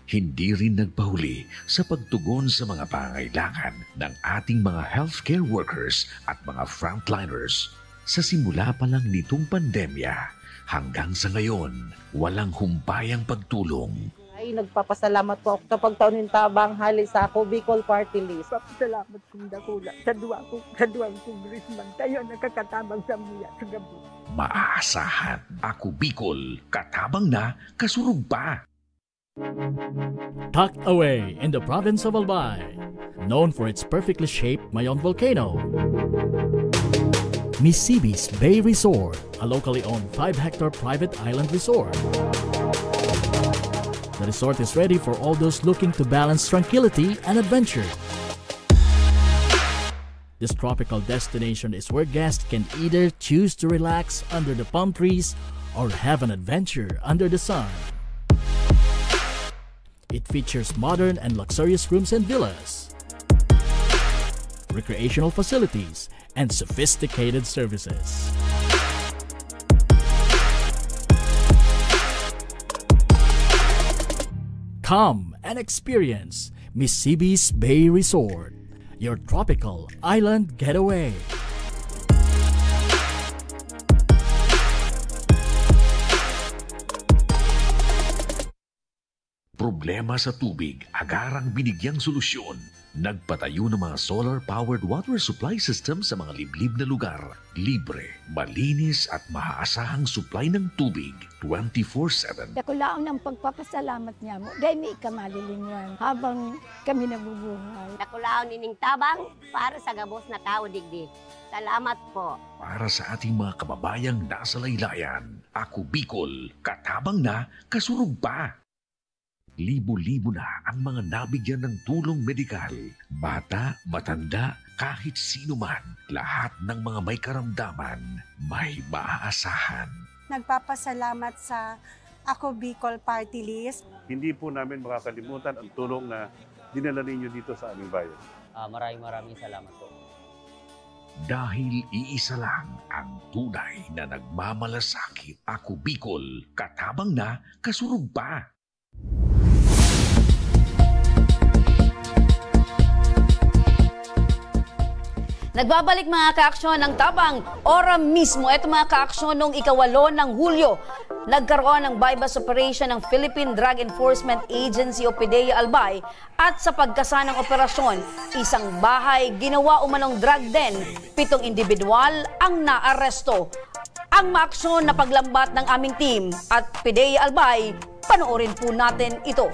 Hindi rin nagpahuli sa pagtugon sa mga pangailangan ng ating mga healthcare workers at mga frontliners. Sa simula pa lang nitong pandemya, hanggang sa ngayon, walang humpayang pagtulong. Ay, nagpapasalamat po ako sa pagtaunin tabang hali sa Ako Bicol Party List. Salamat kong dakula sa duwang congressman. Tayo nakakatabang sa muya sa gabi. Maaasahan, Ako Bicol, katabang na, kasurug pa. Tucked away in the province of Albay, known for its perfectly shaped Mayon volcano, Missibis Bay Resort, a locally owned 5-hectare private island resort. The resort is ready for all those looking to balance tranquility and adventure. This tropical destination is where guests can either choose to relax under the palm trees or have an adventure under the sun. It features modern and luxurious rooms and villas, recreational facilities, and sophisticated services. Come and experience Missibis Bay Resort, your tropical island getaway. Problema sa tubig, agarang binigyang solusyon. Nagpatayo ng mga solar-powered water supply system sa mga liblib na lugar. Libre, malinis at maaasahang supply ng tubig 24/7. Dakulaon ng pagpapasalamat niya mo. Dahil may ikamalilinwan habang kami nabubuhay. Dakulaon ining tabang para sa gabos na tao digdi. Salamat po. Para sa ating mga kababayang nasa laylayan, Ako Bicol, katabang na, kasurug pa. Libo-libo na ang mga nabigyan ng tulong medikal. Bata, matanda, Kahit sino man, lahat ng mga may karamdaman, may maaasahan. Nagpapasalamat sa Ako Bicol Party List. Hindi po namin makakalimutan ang tulong na dinala ninyo dito sa aming bayan. Maraming salamat po. Dahil iisa lang ang tunay na nagmamalasakit. Ako Bicol, katabang na, kasurug pa. Nagbabalik mga kaaksyon ng Tabang ora mismo. Ito mga kaaksyon noong 8 ng Hulyo. Nagkaroon ng bypass operation ng Philippine Drug Enforcement Agency o PDEA Albay at sa pagkasanang operasyon, isang bahay ginawa umanong drug den, 7 individual ang naaresto. Ang maaksyon na paglambat ng aming team at PDEA Albay, panoorin po natin ito.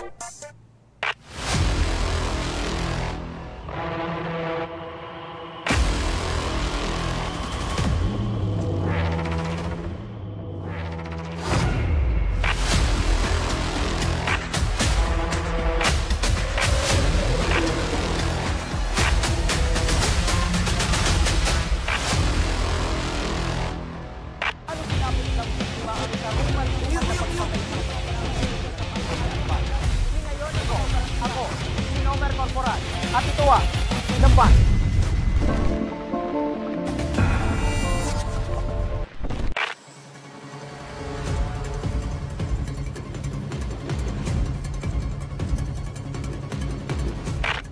At ito Lamban.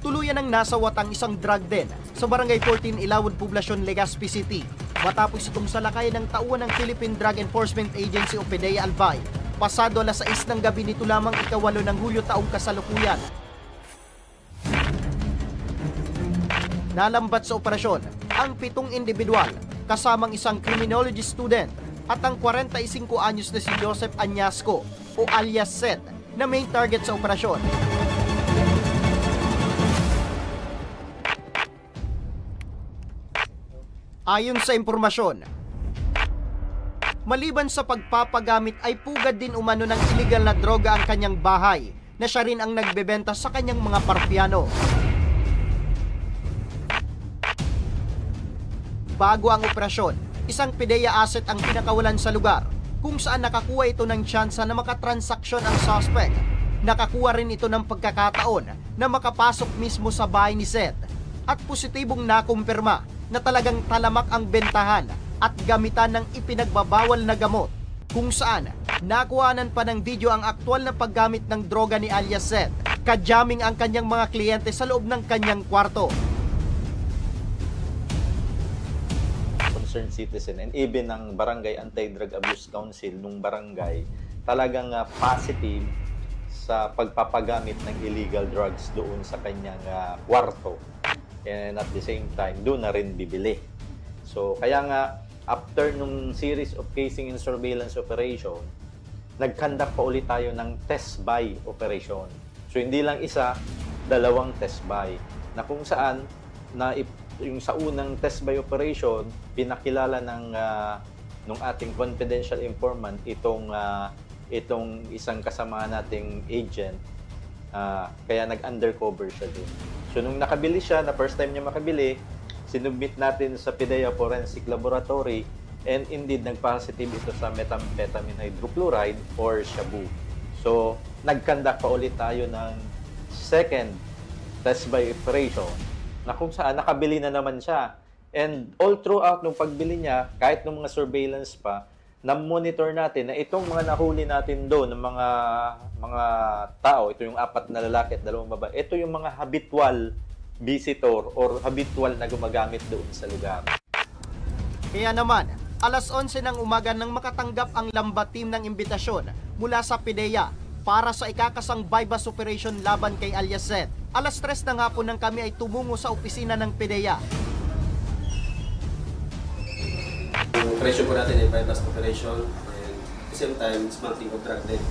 Tuluyan ng nasawat ang isang drug den sa Barangay 14, Ilawod, Poblacion, Legazpi City matapos itong salakay ng tauhan ng Philippine Drug Enforcement Agency o PDEA Albay pasado 6:00 ng gabi nito lamang 8 ng Hulyo taong kasalukuyan. Nalambat sa operasyon ang 7 individual kasamang isang criminology student at ang 45 anyos na si Joseph Añasco o alias Seth na main target sa operasyon. Ayon sa impormasyon, maliban sa pagpapagamit ay pugad din umano ng illegal na droga ang kanyang bahay na siya rin ang nagbebenta sa kanyang mga parpiano. Bago ang operasyon, isang PDEA asset ang pinakawalan sa lugar kung saan nakakuha ito ng tsansa na makatransaksyon ang suspect. Nakakuha rin ito ng pagkakataon na makapasok mismo sa bahay ni Seth at positibong nakumpirma na talagang talamak ang bentahan at gamitan ng ipinagbabawal na gamot kung saan nakuhanan pa ng video ang aktwal na paggamit ng droga ni alias Seth. Kajamming ang kanyang mga kliyente sa loob ng kanyang kwarto. Concerned citizen and even ng Barangay Anti-Drug Abuse Council nung barangay talagang positive sa pagpapagamit ng illegal drugs doon sa kanyang kwarto, and at the same time doon na rin bibili. So kaya nga after nung series of casing and surveillance operation, nag-conduct pa ulit tayo ng test buy operation. So hindi lang isa, 2 test buy na kung saan na yung sa unang test buy operation, pinakilala ng ating confidential informant itong isang kasama nating agent, kaya nag-undercover siya din. So nung nakabili siya, na first time niya makabili, sinubmit natin sa PDEA Forensic Laboratory and indeed nag-positive ito sa methamphetamine hydrochloride or shabu. So nag-conduct pa ulit tayo ng second test buy operation na kung saan nakabili na naman siya. And all throughout nung pagbili niya, kahit nung mga surveillance pa, na-monitor natin na itong mga nahuli natin doon ng mga tao, ito yung 4 na lalaki at 2 babae, ito yung mga habitual visitor or habitual na gumagamit doon sa lugar. Kaya naman, 11:00 ng umaga nang makatanggap ang lambat team ng imbitasyon mula sa PDEA para sa ikakasang bypass operation laban kay alias Seth. 3:00 ng hapon nang kami ay tumungo sa opisina ng PDEA. Ang operation po natin ay bypass operation and at the same time, smuggling of drug din.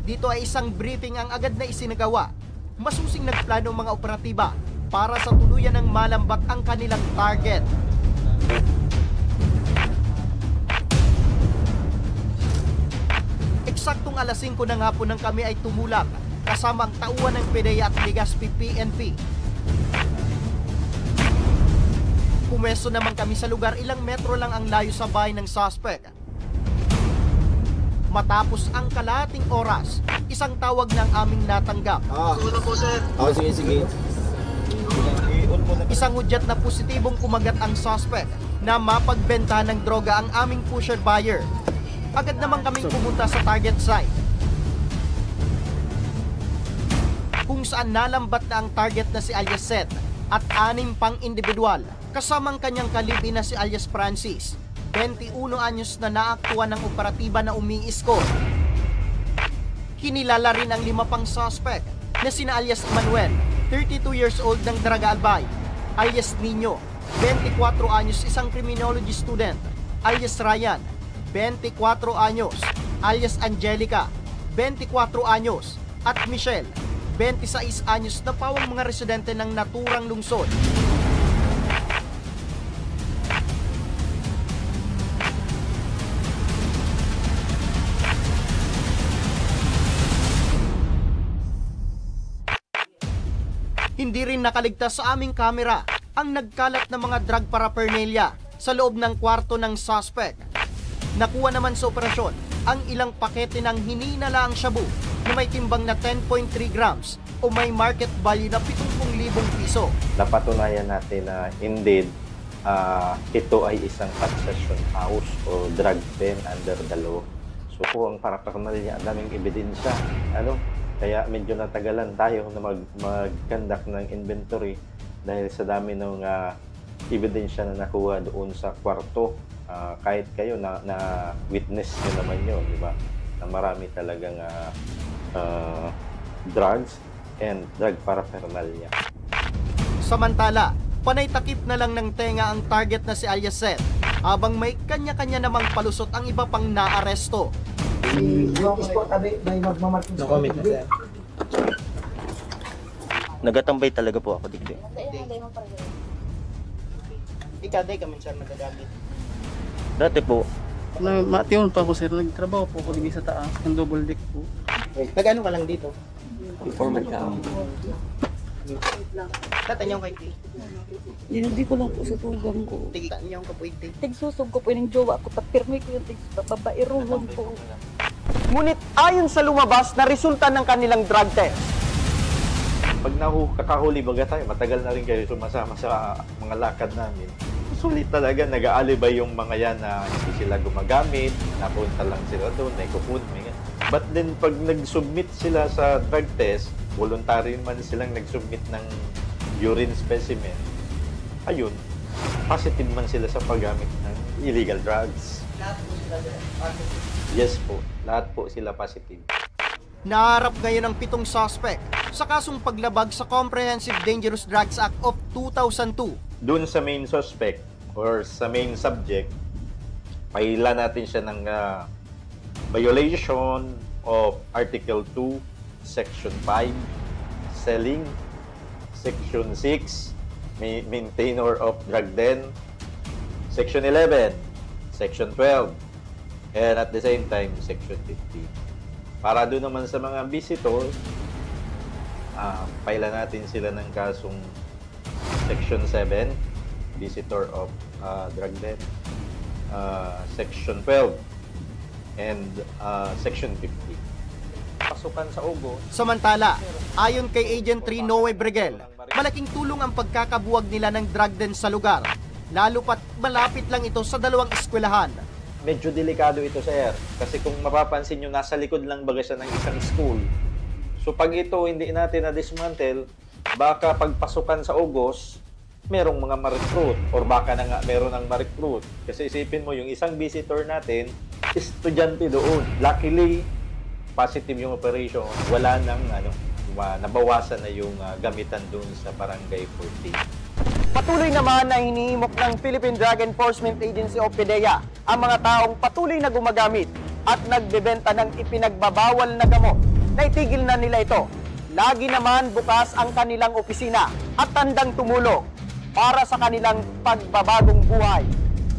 Dito ay isang briefing ang agad na isinagawa. Masusing nagplano ang mga operatiba para sa tuluyan ng malambat ang kanilang target. Eksaktong 5:00 ng hapon nang kami ay tumulak kasama ang tauhan ng PDEA at Legazpi PNP. pumwesto naman kami sa lugar, ilang metro lang ang layo sa bahay ng suspect. Matapos ang kalahating oras, isang tawag ng aming natanggap. Sige. Isang udyat na positibong kumagat ang suspect na mapagbenta ng droga ang aming pusher buyer. Agad naman kaming pumunta sa target site, kung saan nalambat na ang target na si alias Seth at 6 pang individual kasamang kanyang kalibi na si alias Francis, 21 anyos na naaktuhan ng operatiba na umiiskot. Kinilala rin ang 5 pang suspect na sina alias Manuel, 32 years old ng Daraga Albay, alias Nino, 24 anyos isang criminology student, alias Ryan, 24 anyos, alias Angelica, 24 anyos, at Michelle, 26 anyos na pawang mga residente ng naturang lungsod. Hindi rin nakaligtas sa aming kamera ang nagkalat na mga drug paraphernalia sa loob ng kwarto ng suspect. Nakuha naman sa operasyon ang ilang pakete ng hininalaang shabu na may timbang na 10.3 grams o may market value na 70,000 piso. Napatunayan natin na indeed ito ay isang concession house o drug den under the law. So po ang paraphernalia, ang daming ebidensya. Kaya medyo natagalan tayo na mag-conduct ng inventory dahil sa dami ng ebidensya na nakuha doon sa kwarto. Kahit kayo na witness nyo naman yun, di ba? Na marami talagang drugs and drug paraphernalia. Samantala, panay takip na lang ng tenga ang target na si alias Seth, habang may kanya-kanya namang palusot ang iba pang naaresto. Nagatambay talaga po ako dito. Ikaw, day ka man sir nagagamit? Dati po. Matiyon pa ako sir, nagtrabaho po ako dito sa taas, ng double deck po. Nag-ano ka lang dito? Informant ka. Tatanyong kay T. Hindi ko lang po sa tugang ko. Tigtanyong ka po iti. Tigsusog ko po yung jowa ko, tapirmi ko yung babaeruhon po. Ngunit ayon sa lumabas na resulta ng kanilang drug test, pag kakahuli baga tayo, matagal na rin kayo sumasama sa mga lakad namin. Sulit talaga, nag-aalibay yung mga yan na hindi sila gumagamit, napunta lang sila doon, naikupun, may ganyan. But then, pag nag-submit sila sa drug test, voluntary man silang nag-submit ng urine specimen, ayun, positive man sila sa paggamit ng illegal drugs. lahat po sila positive? Yes po, lahat po sila positive. Naharap ngayon ang 7 suspect sa kasong paglabag sa Comprehensive Dangerous Drugs Act of 2002. Doon sa main suspect or sa main subject, paila natin siya ng violation of Article 2, Section 5, selling, Section 6, maintainer of drug den, Section 11, Section 12, and at the same time, Section 15. Para doon naman sa mga visitor, paila natin sila ng kasong Section 7, visitor of drug den, Section 12, and Section 15. Pasukan sa ugo. Samantala, ayon kay Agent 3 Noe Bregel, malaking tulong ang pagkakabuwag nila ng drug den sa lugar, lalo pat malapit lang ito sa 2 eskwelahan. Medyo delikado ito, sir. Kasi kung mapapansin nyo, nasa likod lang baga siya ng isang school. So pag ito hindi natin na-dismantle, baka pagpasukan sa August, merong mga ma-recruit or baka na nga meron ng ma-recruit. Kasi isipin mo, yung isang visitor natin, estudyante doon. Luckily, positive yung operation. Wala nang nabawasan na yung gamitan doon sa Barangay 14. Patuloy naman na hinihimok ng Philippine Drug Enforcement Agency o PDEA ang mga taong patuloy na gumagamit at nagbebenta ng ipinagbabawal na gamot. Naitigil na nila ito. Lagi naman bukas ang kanilang opisina at tandang tumulong para sa kanilang pagbabagong buhay.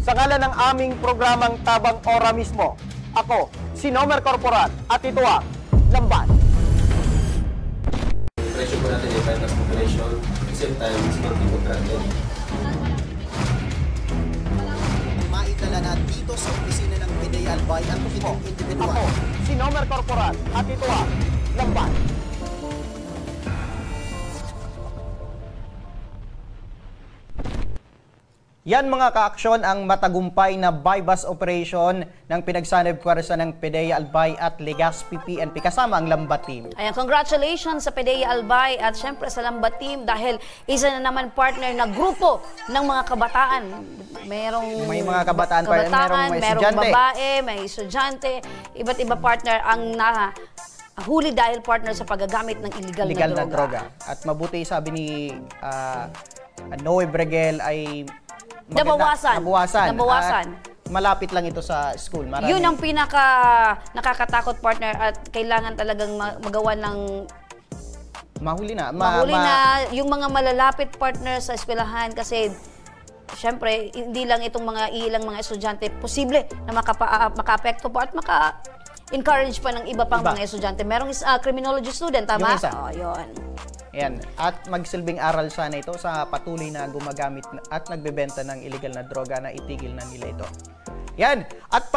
Sa ngalan ng aming programang Tabang Ora mismo, ako, si Nomer Corporal at ito ang Lamban. Operation po natin ay bypass operation. At the same time, it's not drug den. dito sa opisina ng PDEA Albay at ilang individual. Ako, si Nomer Corporal at ito ang Lamban. Yan mga kaaksyon ang matagumpay na bypass operation ng pinagsanib puwersa ng PDEA Albay at Legazpi PNP kasama ang Lambat Team. Ayan, congratulations sa PDEA Albay at syempre sa Lambat Team dahil isa na naman partner na grupo ng mga kabataan. May mga kabataan pa, merong babae, may estudyante, iba't iba partner ang huli dahil partner sa paggagamit ng illegal na droga. At mabuti sabi ni Noe Bregel ay nabawasan. At malapit lang ito sa school. Yun ang pinaka nakakatakot partner at kailangan talagang magawa ng mahuli na yung mga malalapit partner sa eskwelahan kasi syempre hindi lang itong ilang mga estudyante posible na maka-apekto po at encourage pa ng iba pang mga estudyante. Merong criminology student, tama? Yun. Ayan. At magsilbing aral sana ito sa patuloy na gumagamit at nagbebenta ng illegal na droga na itigil na nila ito. Yan. At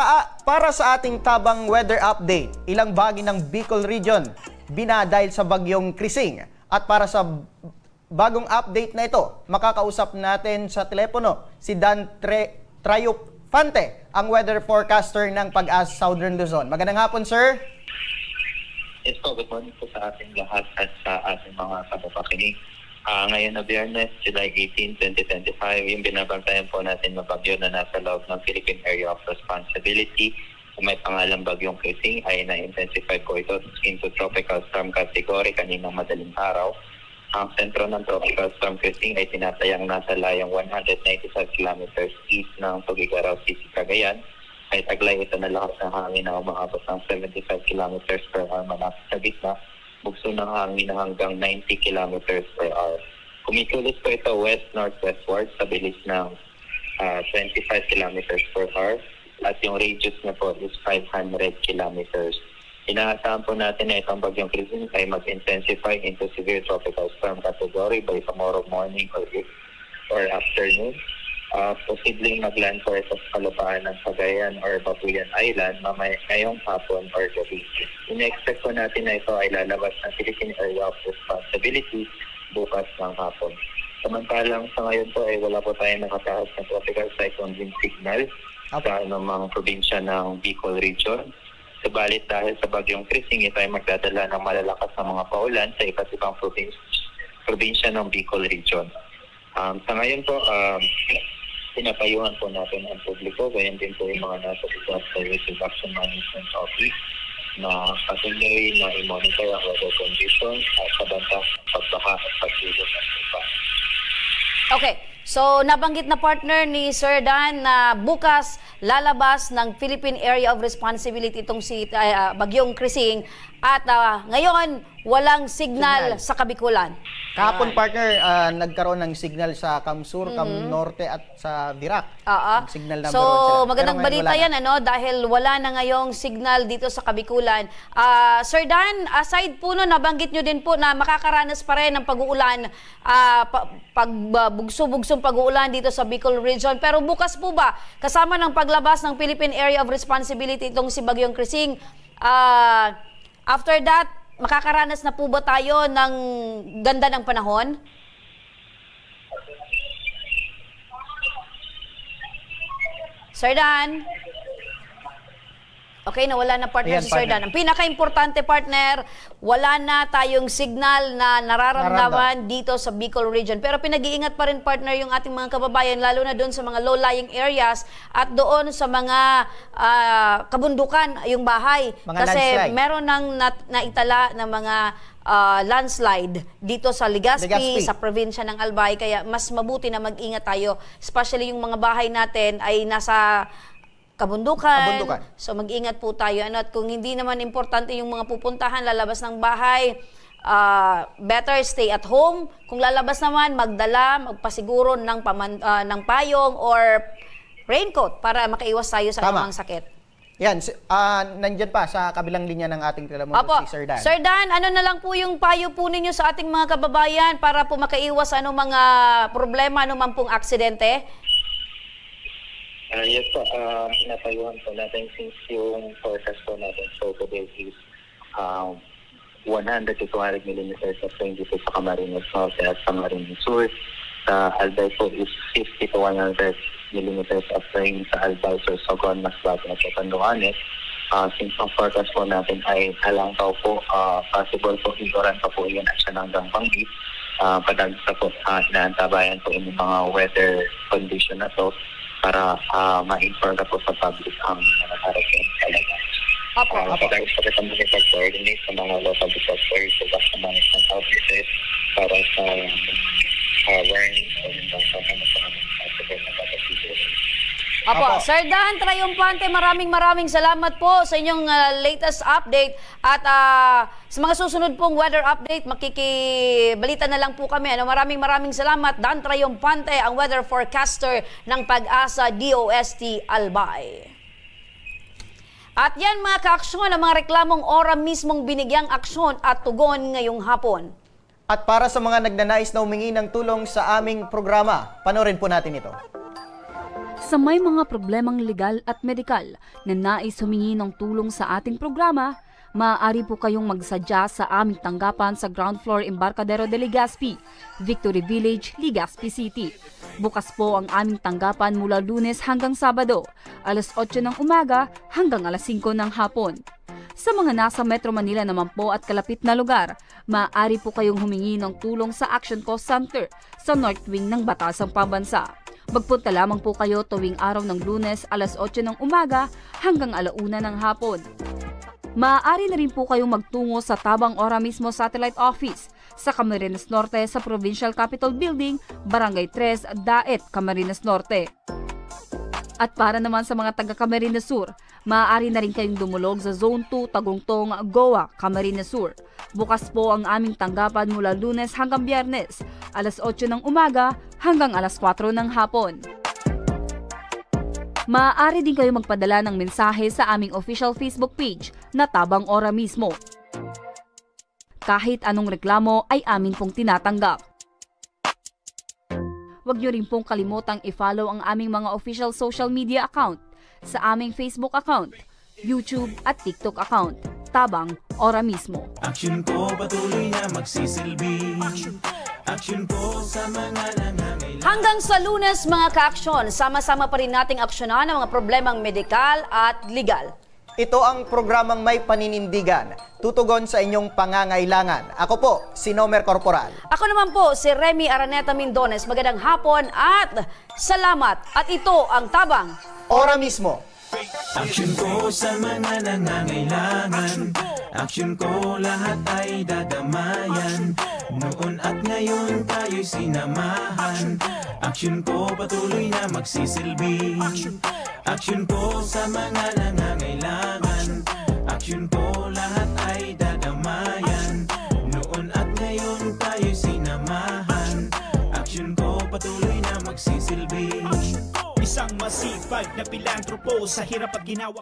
para sa ating tabang weather update, ilang bahagi ng Bicol Region dahil sa bagyong Krising. At para sa bagong update na ito, makakausap natin sa telepono si Dan Trayupante, ang weather forecaster ng Pag-asa Southern Luzon. Magandang hapon, sir. Yes po, good morning po sa ating lahat at sa ating mga kapapakinig. Ngayon na Biyernes, July 18, 2025, yung binabantayan po natin na bagyo na nasa loob ng Philippine Area of Responsibility. Kung may pangalang bagyong Krising ay na-intensify po ito into tropical storm category kaninang madaling araw. Ang sentro ng tropical storm Krising ay tinatayang nasa layang 195 kilometers east ng Tuguegarao City, Cagayan. Ay taglay ito na lakas ng hangin na umaabot ng 75 kilometers per hour malapit sa gitna, bugso ng hangin na hanggang 90 kilometers per hour. Kumikilos po ito west-northwestward sa bilis ng 25 kilometers per hour at yung radius na po is 500 kilometers. Inaasahan po natin na itong bagyong Krising ay mag-intensify into severe tropical storm category by tomorrow morning or afternoon. Posibleng mag-land po ito sa kalupaan ng Cagayan or Babuyan Island ngayong hapon or gabi. Ina-expect po natin na ito ay lalabas ng Philippine Area of Responsibility bukas ng hapon. Samantalang sa ngayon po ay wala po tayong nakatahas na tropical cyclone wind signal sa anumang probinsya ng Bicol Region. Subalit dahil sa bagyong Krising, ito ay magdadala ng malalakas na mga paulan sa iba't ibang probinsya ng Bicol Region. Sa ngayon po, pinapayuhan po natin ang publiko, ganyan din po yung mga nasa disaster risk reduction management office na patuloy na i-monitor ang weather conditions at sabantang pagbaha at pagsulong ng lupa. Okay, so nabanggit na partner ni Sir Dan na bukas lalabas ng Philippine Area of Responsibility itong si bagyong Krising at ngayon walang signal sa Kabikulan. Kahapon partner, nagkaroon ng signal sa Kamsur, Kamnorte at sa Virac. Signal number 1 sila. Magandang balita yan dahil wala na ngayong signal dito sa Kabikulan. Sir Dan, aside po no, nabanggit nyo din po na makakaranas pa rin ng pag-uulan, bugso-bugsong pag-uulan dito sa Bicol Region. Pero bukas po ba, kasama ng paglabas ng Philippine Area of Responsibility itong si bagyong Krising, after that, makakaranas na po ba tayo ng ganda ng panahon? Sir Dan? Okay, nawala na partner si Sir Dan. Ang pinaka-importante partner, wala na tayong signal na nararamdaman dito sa Bicol Region. Pero pinag-iingat pa rin partner yung ating mga kababayan, lalo na doon sa mga low-lying areas at doon sa mga kabundukan, yung bahay. Kasi meron nang naitala na mga landslide dito sa Legazpi, sa probinsya ng Albay. Kaya mas mabuti na mag-ingat tayo. Especially yung mga bahay natin ay nasa kabundukan. So mag-ingat po tayo. At kung hindi naman importante yung mga pupuntahan, lalabas ng bahay, better stay at home. Kung lalabas naman, magpasiguro ng payong or raincoat para makaiwas tayo sa anumang sakit. Yan, nandyan pa sa kabilang linya ng ating telepono si Sir Dan. Sir Dan, ano na lang po yung payo po ninyo sa ating mga kababayan para po makaiwas mga problema, anumang pong aksidente? Yes po, natayuan po natin since yung forecast po natin so today is 100 to 200 millimeters of rain dito sa Camarines Norte at Camarines Sur. Sa Albay po is 50 to 100 millimeters of rain sa Albay, Sorsogon, Masbate at Catanduanes. Since ang forecast po natin ay Halangkaw po, possible po Igoran pa po yan at siya hanggang Bangi. Padagsa po, inaantabayan po yung mga weather condition na to para ma-inform na po sa public ang hurricane talaga. Padagsa po kami pag-coordinate sa mga local disasters sa basta management offices para sa warning o yung basta na sa aming possible na kapatid. Apo, Sir Dan Triumphante, maraming salamat po sa inyong latest update at sa mga susunod pong weather update, makikibalita na lang po kami. Maraming salamat, Dan Triumphante, ang weather forecaster ng Pag-asa DOST Albay. At yan mga kaaksyon, ang mga reklamong ora mismong binigyang aksyon at tugon ngayong hapon. At para sa mga nagnanais na humingi ng tulong sa aming programa, panoorin po natin ito. Sa may mga problemang legal at medikal na nais humingi ng tulong sa ating programa, maaari po kayong magsadya sa aming tanggapan sa ground floor Embarcadero de Legazpi, Victory Village, Legazpi City. Bukas po ang aming tanggapan mula Lunes hanggang Sabado, alas 8 ng umaga hanggang alas 5 ng hapon. Sa mga nasa Metro Manila naman po at kalapit na lugar, maaari po kayong humingi ng tulong sa Action Cost Center sa North Wing ng Batasang Pambansa. Magpunta lamang po kayo tuwing araw ng Lunes alas 8 ng umaga hanggang alauna ng hapon. Maaari na rin po kayong magtungo sa Tabang Ora mismo Satellite Office sa Camarines Norte sa Provincial Capitol Building, Barangay 3, Daet, Camarines Norte. At para naman sa mga taga Camarines Sur, maaari na rin kayong dumulog sa Zone 2, Tagungtong, Goa, Camarines Sur. Bukas po ang aming tanggapan mula Lunes hanggang Biyernes, alas 8 ng umaga hanggang alas 4 ng hapon. Maaari din kayo magpadala ng mensahe sa aming official Facebook page na Tabang Ora mismo. Kahit anong reklamo ay amin pong tinatanggap. Huwag niyo rin pong kalimutang i-follow ang aming mga official social media account sa aming Facebook account, YouTube at TikTok account, Tabang Ora mismo. Action ko patuloy na magsisilbi. Action ko sa mga nangangailangan. Hanggang sa Lunes mga kaaksyon, sama-sama pa rin nating aksyonan ang mga problemang medikal at legal. Ito ang programang may paninindigan, tutugon sa inyong pangangailangan. Ako po, si Nomer Corporal. Ako naman po, si Remy Araneta Mindones. Magandang hapon at salamat. At ito ang Tabang Ora mismo. Action ko sa mga nangangailangan. Action ko lahat ay dadamayan. Noon at ngayon tayo'y sinamahan. Action ko patuloy na magsisilbi. Action ko sa mga nangangailangan. Action ko lahat ay dadamayan. Noon at ngayon tayo'y sinamahan. Action ko patuloy na magsisilbi. Isang masipag na pilantropo sa hirap at ginawa.